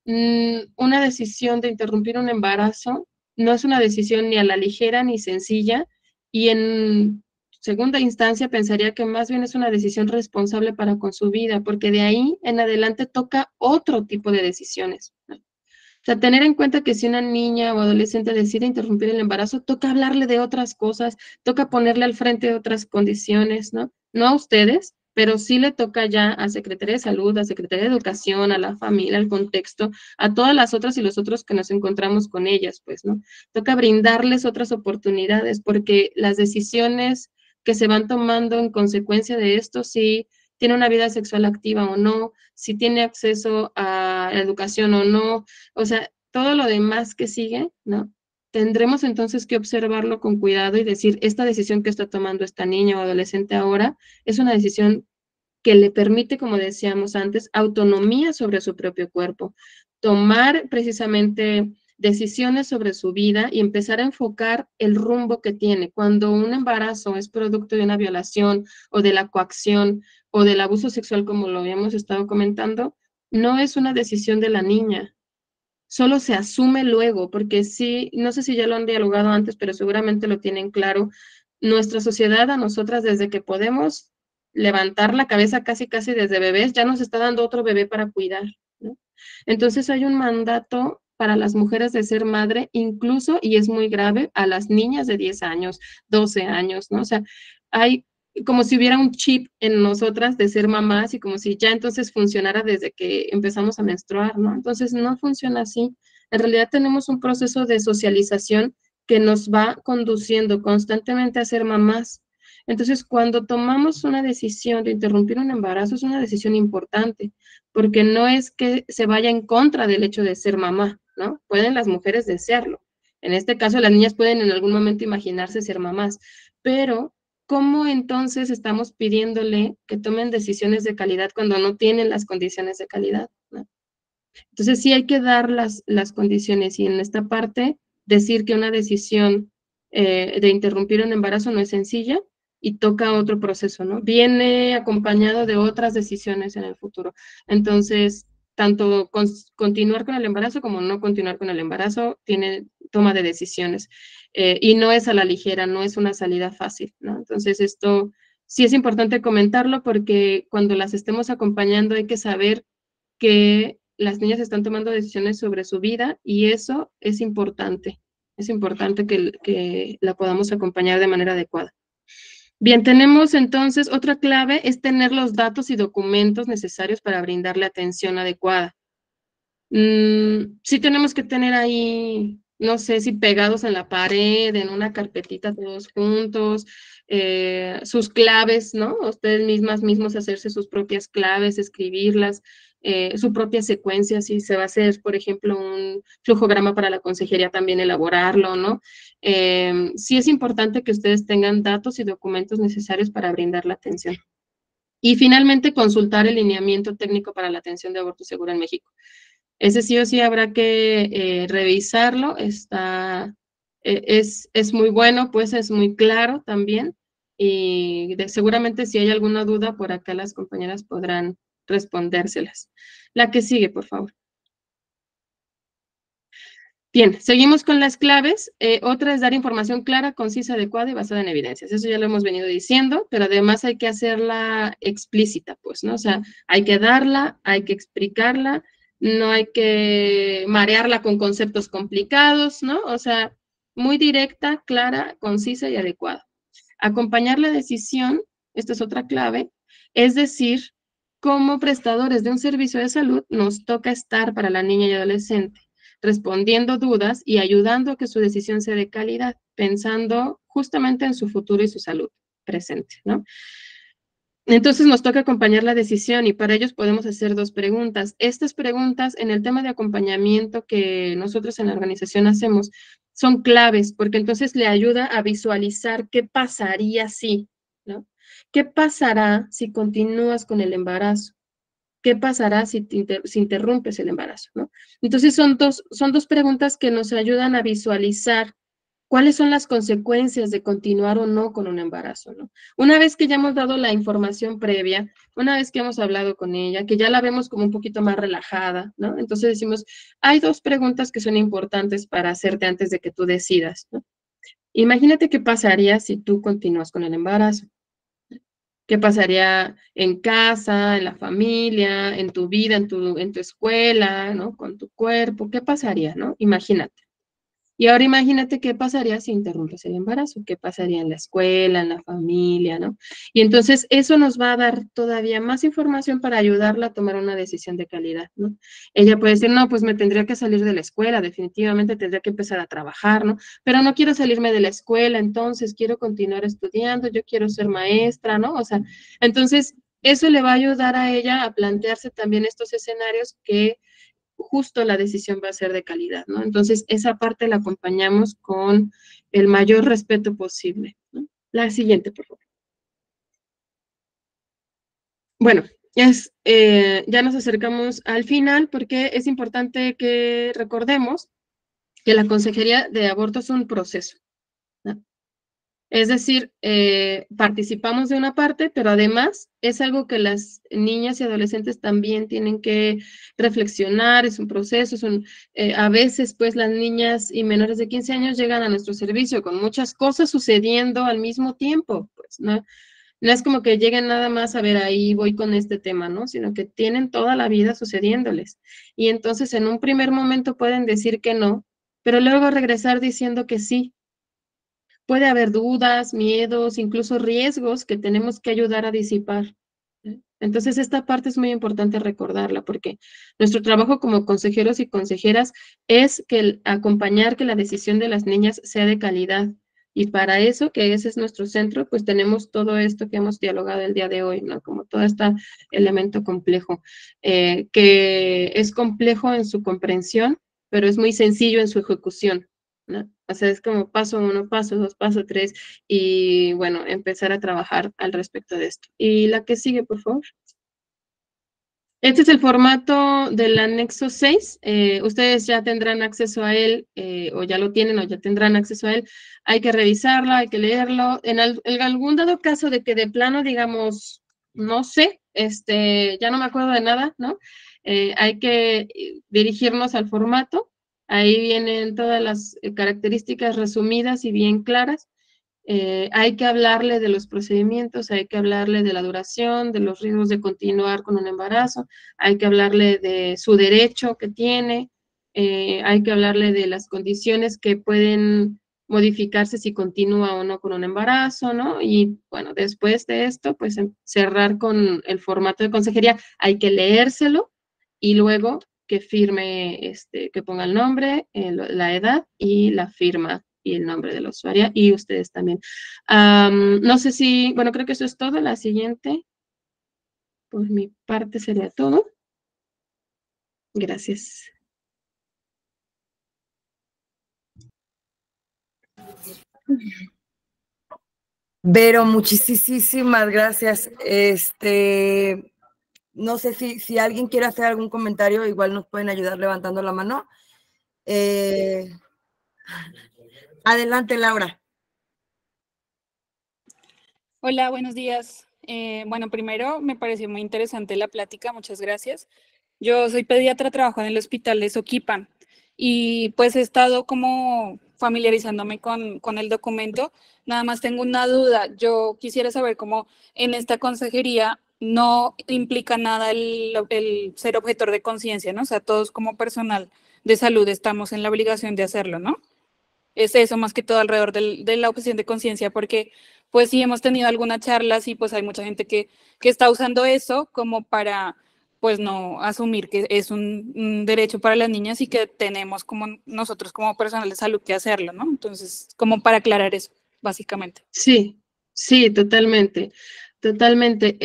una decisión de interrumpir un embarazo no es una decisión ni a la ligera ni sencilla, y en segunda instancia pensaría que más bien es una decisión responsable para con su vida, porque de ahí en adelante toca otro tipo de decisiones, ¿no? O sea, tener en cuenta que si una niña o adolescente decide interrumpir el embarazo, toca hablarle de otras cosas, toca ponerle al frente de otras condiciones, ¿no? No a ustedes, pero sí le toca ya a Secretaría de Salud, a Secretaría de Educación, a la familia, al contexto, a todas las otras y los otros que nos encontramos con ellas, pues, ¿no? Toca brindarles otras oportunidades, porque las decisiones que se van tomando en consecuencia de esto, sí tiene una vida sexual activa o no, si tiene acceso a educación o no, o sea, todo lo demás que sigue, ¿no? Tendremos entonces que observarlo con cuidado y decir, esta decisión que está tomando esta niña o adolescente ahora es una decisión que le permite, como decíamos antes, autonomía sobre su propio cuerpo, tomar precisamente decisiones sobre su vida y empezar a enfocar el rumbo que tiene. Cuando un embarazo es producto de una violación o de la coacción o del abuso sexual, como lo habíamos estado comentando, no es una decisión de la niña, solo se asume luego, porque sí, no sé si ya lo han dialogado antes, pero seguramente lo tienen claro, nuestra sociedad a nosotras desde que podemos levantar la cabeza casi desde bebés, ya nos está dando otro bebé para cuidar, ¿no? Entonces hay un mandato para las mujeres de ser madre, incluso, y es muy grave, a las niñas de 10 años, 12 años, ¿no? O sea, hay como si hubiera un chip en nosotras de ser mamás y como si ya entonces funcionara desde que empezamos a menstruar, ¿no? Entonces no funciona así. En realidad tenemos un proceso de socialización que nos va conduciendo constantemente a ser mamás. Entonces, cuando tomamos una decisión de interrumpir un embarazo, es una decisión importante, porque no es que se vaya en contra del hecho de ser mamá, ¿no? Pueden las mujeres desearlo. En este caso, las niñas pueden en algún momento imaginarse ser mamás, pero ¿cómo entonces estamos pidiéndole que tomen decisiones de calidad cuando no tienen las condiciones de calidad, ¿no? Entonces sí hay que dar las condiciones, y en esta parte decir que una decisión de interrumpir un embarazo no es sencilla y toca otro proceso, ¿no? Viene acompañado de otras decisiones en el futuro. Entonces, tanto continuar con el embarazo como no continuar con el embarazo tiene toma de decisiones, y no es a la ligera, no es una salida fácil, ¿no? Entonces esto sí es importante comentarlo, porque cuando las estemos acompañando hay que saber que las niñas están tomando decisiones sobre su vida, y eso es importante. Es importante que la podamos acompañar de manera adecuada. Bien, tenemos entonces otra clave, es tener los datos y documentos necesarios para brindarle atención adecuada. Sí tenemos que tener ahí, no sé si pegados en la pared, en una carpetita todos juntos, sus claves, ¿no? Ustedes mismos hacerse sus propias claves, escribirlas, su propia secuencia, si se va a hacer, por ejemplo, un flujograma para la consejería, también elaborarlo, ¿no? Sí es importante que ustedes tengan datos y documentos necesarios para brindar la atención. Y finalmente, consultar el lineamiento técnico para la atención de aborto seguro en México. Ese sí o sí habrá que revisarlo, es muy bueno, pues es muy claro también, y seguramente si hay alguna duda por acá las compañeras podrán respondérselas. La que sigue, por favor. Bien, seguimos con las claves. Otra es dar información clara, concisa, adecuada y basada en evidencias. Eso ya lo hemos venido diciendo, pero además hay que hacerla explícita, pues, ¿no? O sea, hay que darla, hay que explicarla, no hay que marearla con conceptos complicados, ¿no? O sea, muy directa, clara, concisa y adecuada. Acompañar la decisión, esta es otra clave, es decir, como prestadores de un servicio de salud, nos toca estar para la niña y adolescente, respondiendo dudas y ayudando a que su decisión sea de calidad, pensando justamente en su futuro y su salud presente, ¿no? Entonces nos toca acompañar la decisión, y para ellos podemos hacer dos preguntas. Estas preguntas en el tema de acompañamiento que nosotros en la organización hacemos son claves, porque entonces le ayuda a visualizar qué pasaría si, ¿no? ¿Qué pasará si continúas con el embarazo? ¿Qué pasará si interrumpes el embarazo, ¿no? Entonces son dos preguntas que nos ayudan a visualizar cuáles son las consecuencias de continuar o no con un embarazo, ¿no? Una vez que ya hemos dado la información previa, una vez que hemos hablado con ella, que ya la vemos como un poquito más relajada, ¿no? Entonces decimos, hay dos preguntas que son importantes para hacerte antes de que tú decidas, ¿no? Imagínate qué pasaría si tú continúas con el embarazo. ¿Qué pasaría en casa, en la familia, en tu vida, en tu escuela, ¿no? Con tu cuerpo, ¿qué pasaría, no? Imagínate. Y ahora imagínate qué pasaría si interrumpes el embarazo, qué pasaría en la escuela, en la familia, ¿no? Y entonces eso nos va a dar todavía más información para ayudarla a tomar una decisión de calidad, ¿no? Ella puede decir, no, pues me tendría que salir de la escuela, definitivamente tendría que empezar a trabajar, ¿no? Pero no quiero salirme de la escuela, entonces quiero continuar estudiando, yo quiero ser maestra, ¿no? O sea, entonces eso le va a ayudar a ella a plantearse también estos escenarios que justo la decisión va a ser de calidad, ¿no? Entonces, esa parte la acompañamos con el mayor respeto posible, ¿no? La siguiente, por favor. Bueno, ya nos acercamos al final, porque es importante que recordemos que la consejería de aborto es un proceso, ¿no? Es decir, participamos de una parte, pero además es algo que las niñas y adolescentes también tienen que reflexionar, es un proceso, a veces pues las niñas y menores de 15 años llegan a nuestro servicio con muchas cosas sucediendo al mismo tiempo, pues, ¿no? No es como que lleguen nada más a ver, ahí voy con este tema, ¿no? Sino que tienen toda la vida sucediéndoles. Y entonces en un primer momento pueden decir que no, pero luego regresar diciendo que sí. Puede haber dudas, miedos, incluso riesgos que tenemos que ayudar a disipar. Entonces, esta parte es muy importante recordarla, porque nuestro trabajo como consejeros y consejeras es acompañar que la decisión de las niñas sea de calidad. Y para eso, que ese es nuestro centro, pues tenemos todo esto que hemos dialogado el día de hoy, ¿no? Como todo este elemento complejo, que es complejo en su comprensión, pero es muy sencillo en su ejecución, ¿no? O sea, es como paso 1, paso 2, paso 3, y bueno, empezar a trabajar al respecto de esto. Y la que sigue, por favor. Este es el formato del anexo 6. Ustedes ya tendrán acceso a él, o ya lo tienen, o ya tendrán acceso a él. Hay que revisarlo, hay que leerlo. En algún dado caso de que de plano, digamos, no sé, ya no me acuerdo de nada, ¿no? Hay que dirigirnos al formato. Ahí vienen todas las características resumidas y bien claras. Hay que hablarle de los procedimientos, hay que hablarle de la duración, de los riesgos de continuar con un embarazo, hay que hablarle de su derecho que tiene, hay que hablarle de las condiciones que pueden modificarse si continúa o no con un embarazo, ¿no? Y bueno, después de esto, pues cerrar con el formato de consejería, hay que leérselo y luego que firme, que ponga el nombre, la edad y la firma y el nombre de la usuaria, y ustedes también. No sé si, bueno, creo que eso es todo. La siguiente, por mi parte, sería todo. Gracias. Vero, muchísimas gracias. No sé si alguien quiere hacer algún comentario, igual nos pueden ayudar levantando la mano. Adelante, Laura. Hola, buenos días. Bueno, primero me pareció muy interesante la plática, muchas gracias. Yo soy pediatra, trabajo en el hospital de Soquipa y pues he estado como familiarizándome con el documento. Nada más tengo una duda. Yo quisiera saber cómo en esta consejería no implica nada el ser objetor de conciencia, ¿no? O sea, todos como personal de salud estamos en la obligación de hacerlo, ¿no? Es eso más que todo alrededor de la objeción de conciencia, porque pues sí hemos tenido algunas charlas y pues hay mucha gente que está usando eso como para pues no asumir que es un derecho para las niñas y que tenemos como nosotros como personal de salud que hacerlo, ¿no? Entonces, como para aclarar eso, básicamente. Sí, sí, totalmente. Totalmente.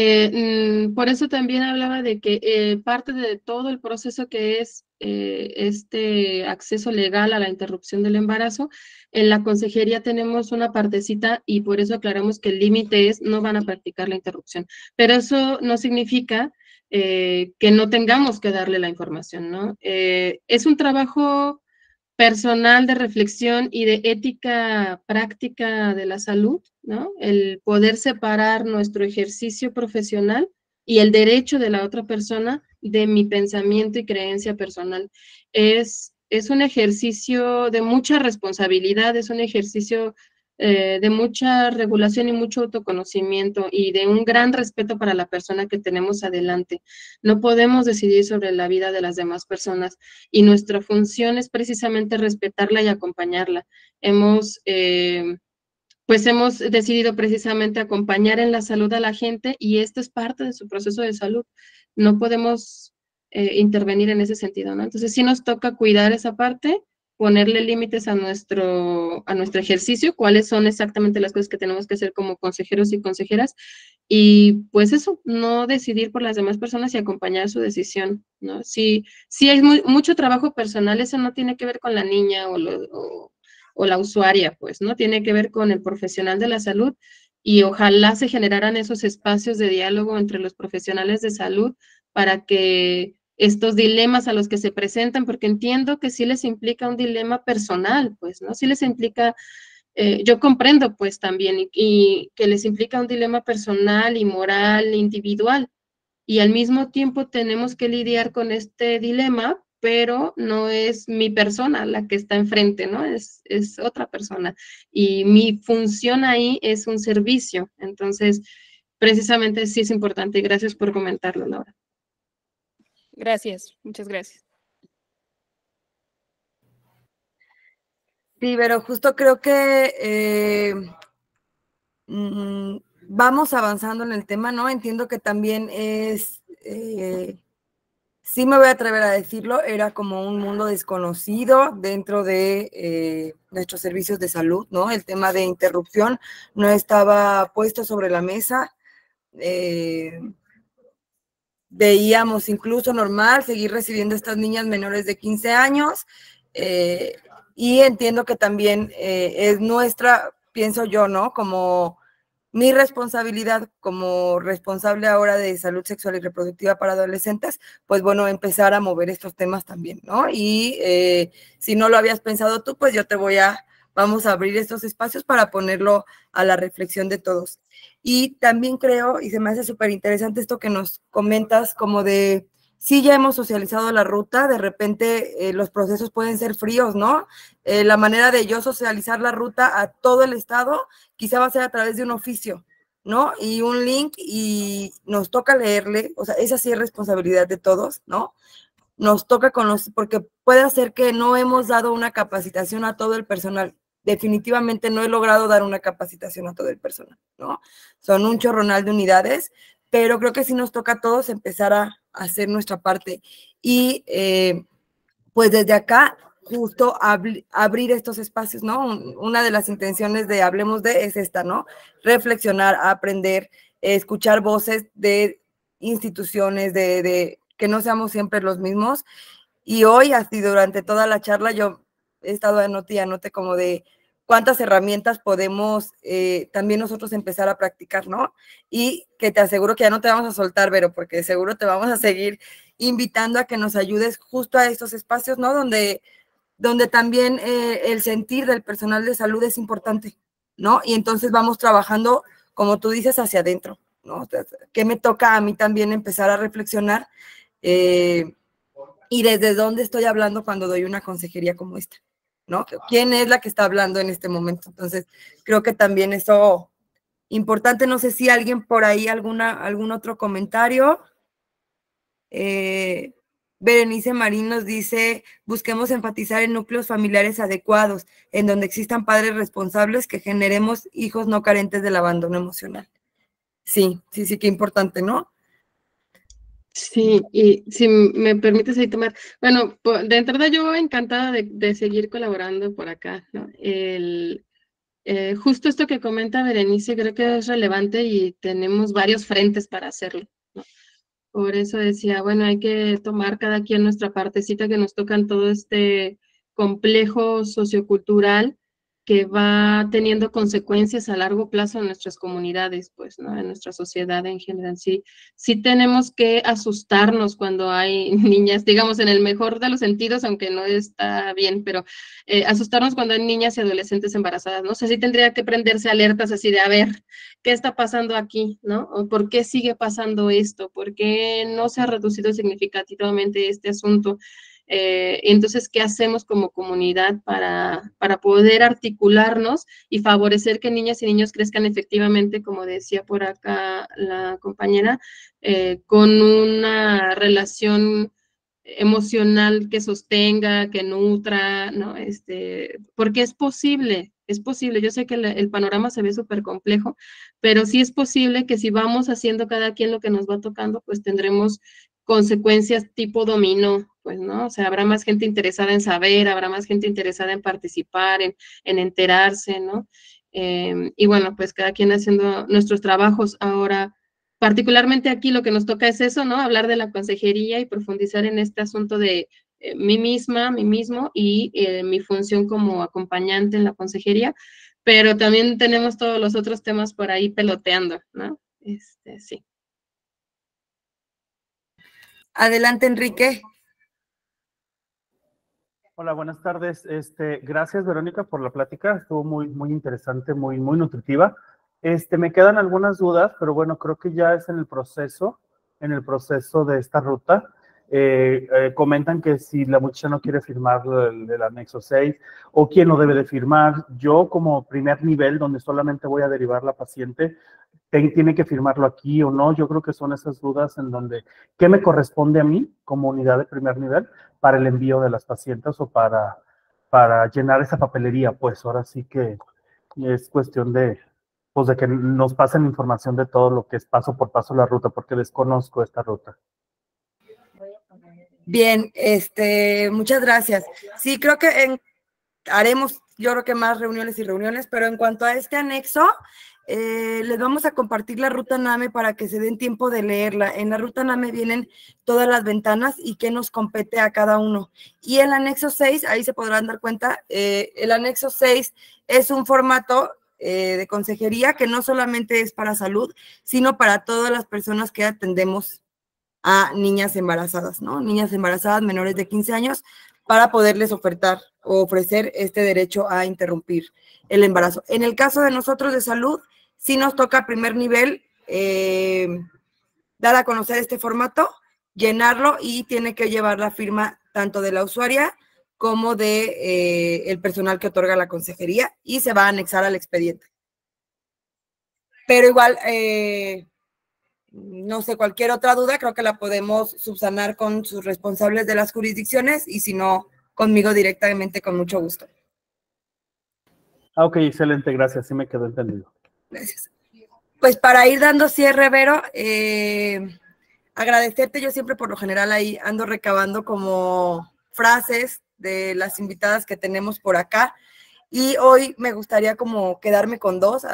Por eso también hablaba de que parte de todo el proceso que es este acceso legal a la interrupción del embarazo, en la consejería tenemos una partecita y por eso aclaramos que el límite es no van a practicar la interrupción. Pero eso no significa que no tengamos que darle la información, ¿no? Es un trabajo personal de reflexión y de ética práctica de la salud, ¿no? El poder separar nuestro ejercicio profesional y el derecho de la otra persona de mi pensamiento y creencia personal. Es un ejercicio de mucha responsabilidad, es un ejercicio de mucha regulación y mucho autoconocimiento y de un gran respeto para la persona que tenemos adelante. No podemos decidir sobre la vida de las demás personas y nuestra función es precisamente respetarla y acompañarla. Hemos decidido precisamente acompañar en la salud a la gente y esto es parte de su proceso de salud. No podemos intervenir en ese sentido, ¿no? Entonces sí nos toca cuidar esa parte, ponerle límites a nuestro ejercicio, cuáles son exactamente las cosas que tenemos que hacer como consejeros y consejeras, y pues eso, no decidir por las demás personas y acompañar su decisión, ¿no? Si hay mucho trabajo personal, eso no tiene que ver con la niña o la usuaria, pues, ¿no? Tiene que ver con el profesional de la salud y ojalá se generaran esos espacios de diálogo entre los profesionales de salud para que estos dilemas a los que se presentan, porque entiendo que sí les implica un dilema personal, pues, ¿no? Sí les implica, yo comprendo, pues, también, y que les implica un dilema personal y moral, individual, y al mismo tiempo tenemos que lidiar con este dilema, pero no es mi persona la que está enfrente, ¿no? Es otra persona, y mi función ahí es un servicio, entonces, precisamente sí es importante, y gracias por comentarlo, Laura. Gracias, muchas gracias. Sí, pero justo creo que vamos avanzando en el tema, ¿no? Entiendo que también es, sí me voy a atrever a decirlo, era como un mundo desconocido dentro de nuestros servicios de salud, ¿no? El tema de interrupción no estaba puesto sobre la mesa. Veíamos incluso normal seguir recibiendo a estas niñas menores de 15 años y entiendo que también es nuestra, pienso yo, ¿no? Como mi responsabilidad como responsable ahora de salud sexual y reproductiva para adolescentes, pues bueno, empezar a mover estos temas también, ¿no? Y si no lo habías pensado tú, pues yo vamos a abrir estos espacios para ponerlo a la reflexión de todos. Y también creo, y se me hace súper interesante esto que nos comentas, como de, sí, ya hemos socializado la ruta, de repente los procesos pueden ser fríos, ¿no? La manera de yo socializar la ruta a todo el estado quizá va a ser a través de un oficio, ¿no? Y un link, y nos toca leerle, o sea, esa sí es responsabilidad de todos, ¿no? Nos toca porque puede ser que no hemos dado una capacitación a todo el personal. Definitivamente no he logrado dar una capacitación a todo el personal, ¿no? Son un chorronal de unidades, pero creo que sí nos toca a todos empezar a hacer nuestra parte. Y pues desde acá, justo abrir estos espacios, ¿no? Una de las intenciones de Hablemos de es esta, ¿no? Reflexionar, aprender, escuchar voces de instituciones, de que no seamos siempre los mismos. Y hoy, así durante toda la charla, yo he estado anote como de cuántas herramientas podemos también nosotros empezar a practicar, ¿no? Y que te aseguro que ya no te vamos a soltar, Vero, porque seguro te vamos a seguir invitando a que nos ayudes justo a estos espacios, ¿no? Donde también el sentir del personal de salud es importante, ¿no? Y entonces vamos trabajando, como tú dices, hacia adentro, ¿no? ¿Qué me toca a mí también empezar a reflexionar? Y desde dónde estoy hablando cuando doy una consejería como esta, ¿no? ¿Quién es la que está hablando en este momento? Entonces, creo que también eso importante. No sé si alguien por ahí, algún otro comentario. Berenice Marín nos dice, busquemos enfatizar en núcleos familiares adecuados, en donde existan padres responsables, que generemos hijos no carentes del abandono emocional. Sí, qué importante, ¿no? Sí, y si me permites ahí tomar, bueno, de entrada yo encantada de seguir colaborando por acá, ¿no? Justo esto que comenta Berenice creo que es relevante y tenemos varios frentes para hacerlo, ¿no? Por eso decía, bueno, hay que tomar cada quien nuestra partecita que nos toca en todo este complejo sociocultural que va teniendo consecuencias a largo plazo en nuestras comunidades, pues, ¿no? En nuestra sociedad en general. Sí, sí tenemos que asustarnos cuando hay niñas, digamos, en el mejor de los sentidos, aunque no está bien, pero asustarnos cuando hay niñas y adolescentes embarazadas, ¿no? O sea, sí tendría que prenderse alertas así de, a ver, ¿qué está pasando aquí, no? ¿O por qué sigue pasando esto? ¿Por qué no se ha reducido significativamente este asunto? Entonces, ¿qué hacemos como comunidad para poder articularnos y favorecer que niñas y niños crezcan efectivamente, como decía por acá la compañera, con una relación emocional que sostenga, que nutra, ¿no? Porque es posible. Yo sé que el panorama se ve súper complejo, pero sí es posible que si vamos haciendo cada quien lo que nos va tocando, pues tendremos consecuencias tipo dominó, pues, ¿no? O sea, habrá más gente interesada en saber, habrá más gente interesada en participar, en enterarse, ¿no? Y bueno, pues cada quien haciendo nuestros trabajos ahora. Particularmente aquí lo que nos toca es eso, ¿no? Hablar de la consejería y profundizar en este asunto de mí misma, mí mismo y mi función como acompañante en la consejería, pero también tenemos todos los otros temas por ahí peloteando, ¿no? Sí. Adelante, Enrique. Hola, buenas tardes. Gracias, Verónica, por la plática. Estuvo muy, muy interesante, muy, muy nutritiva. Me quedan algunas dudas, pero bueno, creo que ya es en el proceso de esta ruta. Comentan que si la muchacha no quiere firmar el anexo 6 o quién lo debe de firmar. Yo como primer nivel, donde solamente voy a derivar la paciente, tiene que firmarlo aquí o no. Yo creo que son esas dudas en donde, ¿qué me corresponde a mí como unidad de primer nivel para el envío de las pacientes o para llenar esa papelería? Pues ahora sí que es cuestión de, pues de que nos pasen información de todo lo que es paso por paso la ruta, porque desconozco esta ruta. Bien, muchas gracias. Sí, creo que haremos, yo creo que más reuniones y reuniones, pero en cuanto a este anexo, les vamos a compartir la ruta NAME para que se den tiempo de leerla. En la ruta NAME vienen todas las ventanas y qué nos compete a cada uno. Y el anexo 6, ahí se podrán dar cuenta, el anexo 6 es un formato de consejería que no solamente es para salud, sino para todas las personas que atendemos a niñas embarazadas, ¿no? Niñas embarazadas menores de 15 años para poderles ofertar o ofrecer este derecho a interrumpir el embarazo. En el caso de nosotros de salud, sí nos toca a primer nivel dar a conocer este formato, llenarlo y tiene que llevar la firma tanto de la usuaria como de el personal que otorga la consejería y se va a anexar al expediente. Pero igual, no sé, cualquier otra duda creo que la podemos subsanar con sus responsables de las jurisdicciones y si no, conmigo directamente con mucho gusto. Ok, excelente, gracias, sí me quedó entendido. Gracias. Pues para ir dando cierre, Vero, agradecerte, yo siempre por lo general ahí ando recabando como frases de las invitadas que tenemos por acá y hoy me gustaría como quedarme con dos,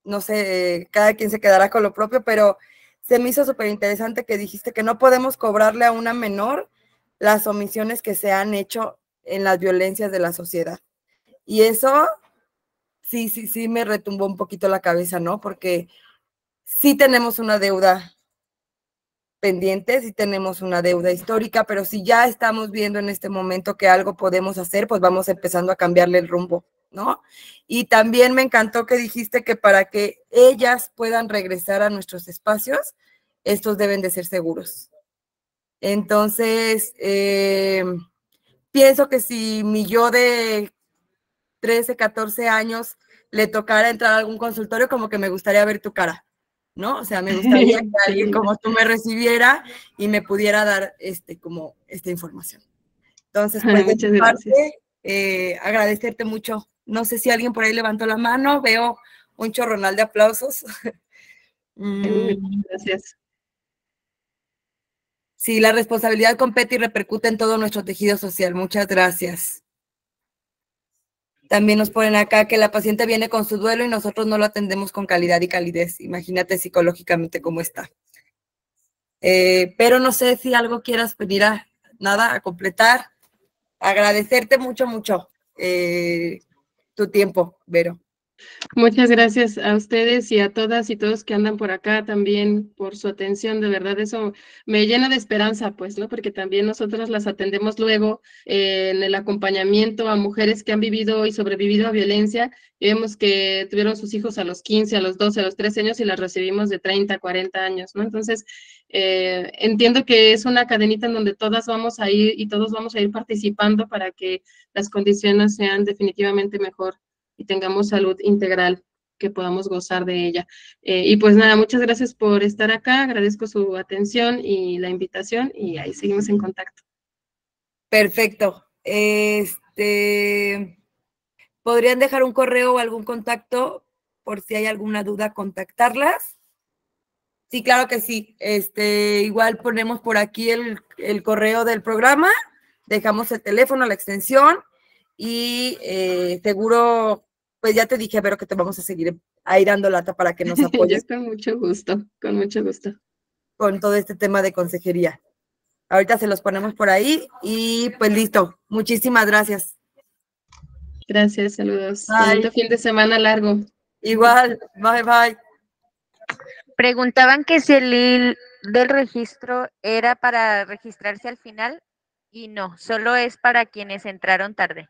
no sé, cada quien se quedará con lo propio, pero se me hizo súper interesante que dijiste que no podemos cobrarle a una menor las omisiones que se han hecho en las violencias de la sociedad. Y eso sí me retumbó un poquito la cabeza, ¿no? Porque sí tenemos una deuda pendiente, sí tenemos una deuda histórica, pero si ya estamos viendo en este momento que algo podemos hacer, pues vamos empezando a cambiarle el rumbo, ¿no? Y también me encantó que dijiste que para que ellas puedan regresar a nuestros espacios, estos deben de ser seguros. Entonces, pienso que si mi yo de 13, 14 años le tocara entrar a algún consultorio, como que me gustaría ver tu cara, ¿no? O sea, me gustaría que alguien como tú me recibiera y me pudiera dar como esta información. Entonces, pues de mi parte, agradecerte mucho. No sé si alguien por ahí levantó la mano, veo un chorronal de aplausos. Gracias. Sí, la responsabilidad compete y repercute en todo nuestro tejido social. Muchas gracias. También nos ponen acá que la paciente viene con su duelo y nosotros no lo atendemos con calidad y calidez. Imagínate psicológicamente cómo está. Pero no sé si algo quieras venir a completar. Agradecerte mucho tu tiempo, Vero. Muchas gracias a ustedes y a todas y todos que andan por acá también por su atención. De verdad, eso me llena de esperanza, pues, ¿no? Porque también nosotras las atendemos luego en el acompañamiento a mujeres que han vivido y sobrevivido a violencia. Y vemos que tuvieron sus hijos a los 15, a los 12, a los 13 años y las recibimos de 30, 40 años, ¿no? Entonces, entiendo que es una cadenita en donde todas vamos a ir y todos vamos a ir participando para que las condiciones sean definitivamente mejor y tengamos salud integral, que podamos gozar de ella. Y pues nada, muchas gracias por estar acá, agradezco su atención y la invitación y ahí seguimos en contacto. Perfecto. ¿Podrían dejar un correo o algún contacto por si hay alguna duda, contactarlas? Sí, claro que sí. Igual ponemos por aquí el correo del programa, dejamos el teléfono, la extensión y seguro, pues ya te dije, Vero, que te vamos a seguir ahí dando lata para que nos apoyes. Con mucho gusto, con mucho gusto. Con todo este tema de consejería. Ahorita se los ponemos por ahí y pues listo. Muchísimas gracias. Gracias, saludos. Bye. Bonito fin de semana largo. Igual, bye. Preguntaban que si el link del registro era para registrarse al final y no, solo es para quienes entraron tarde.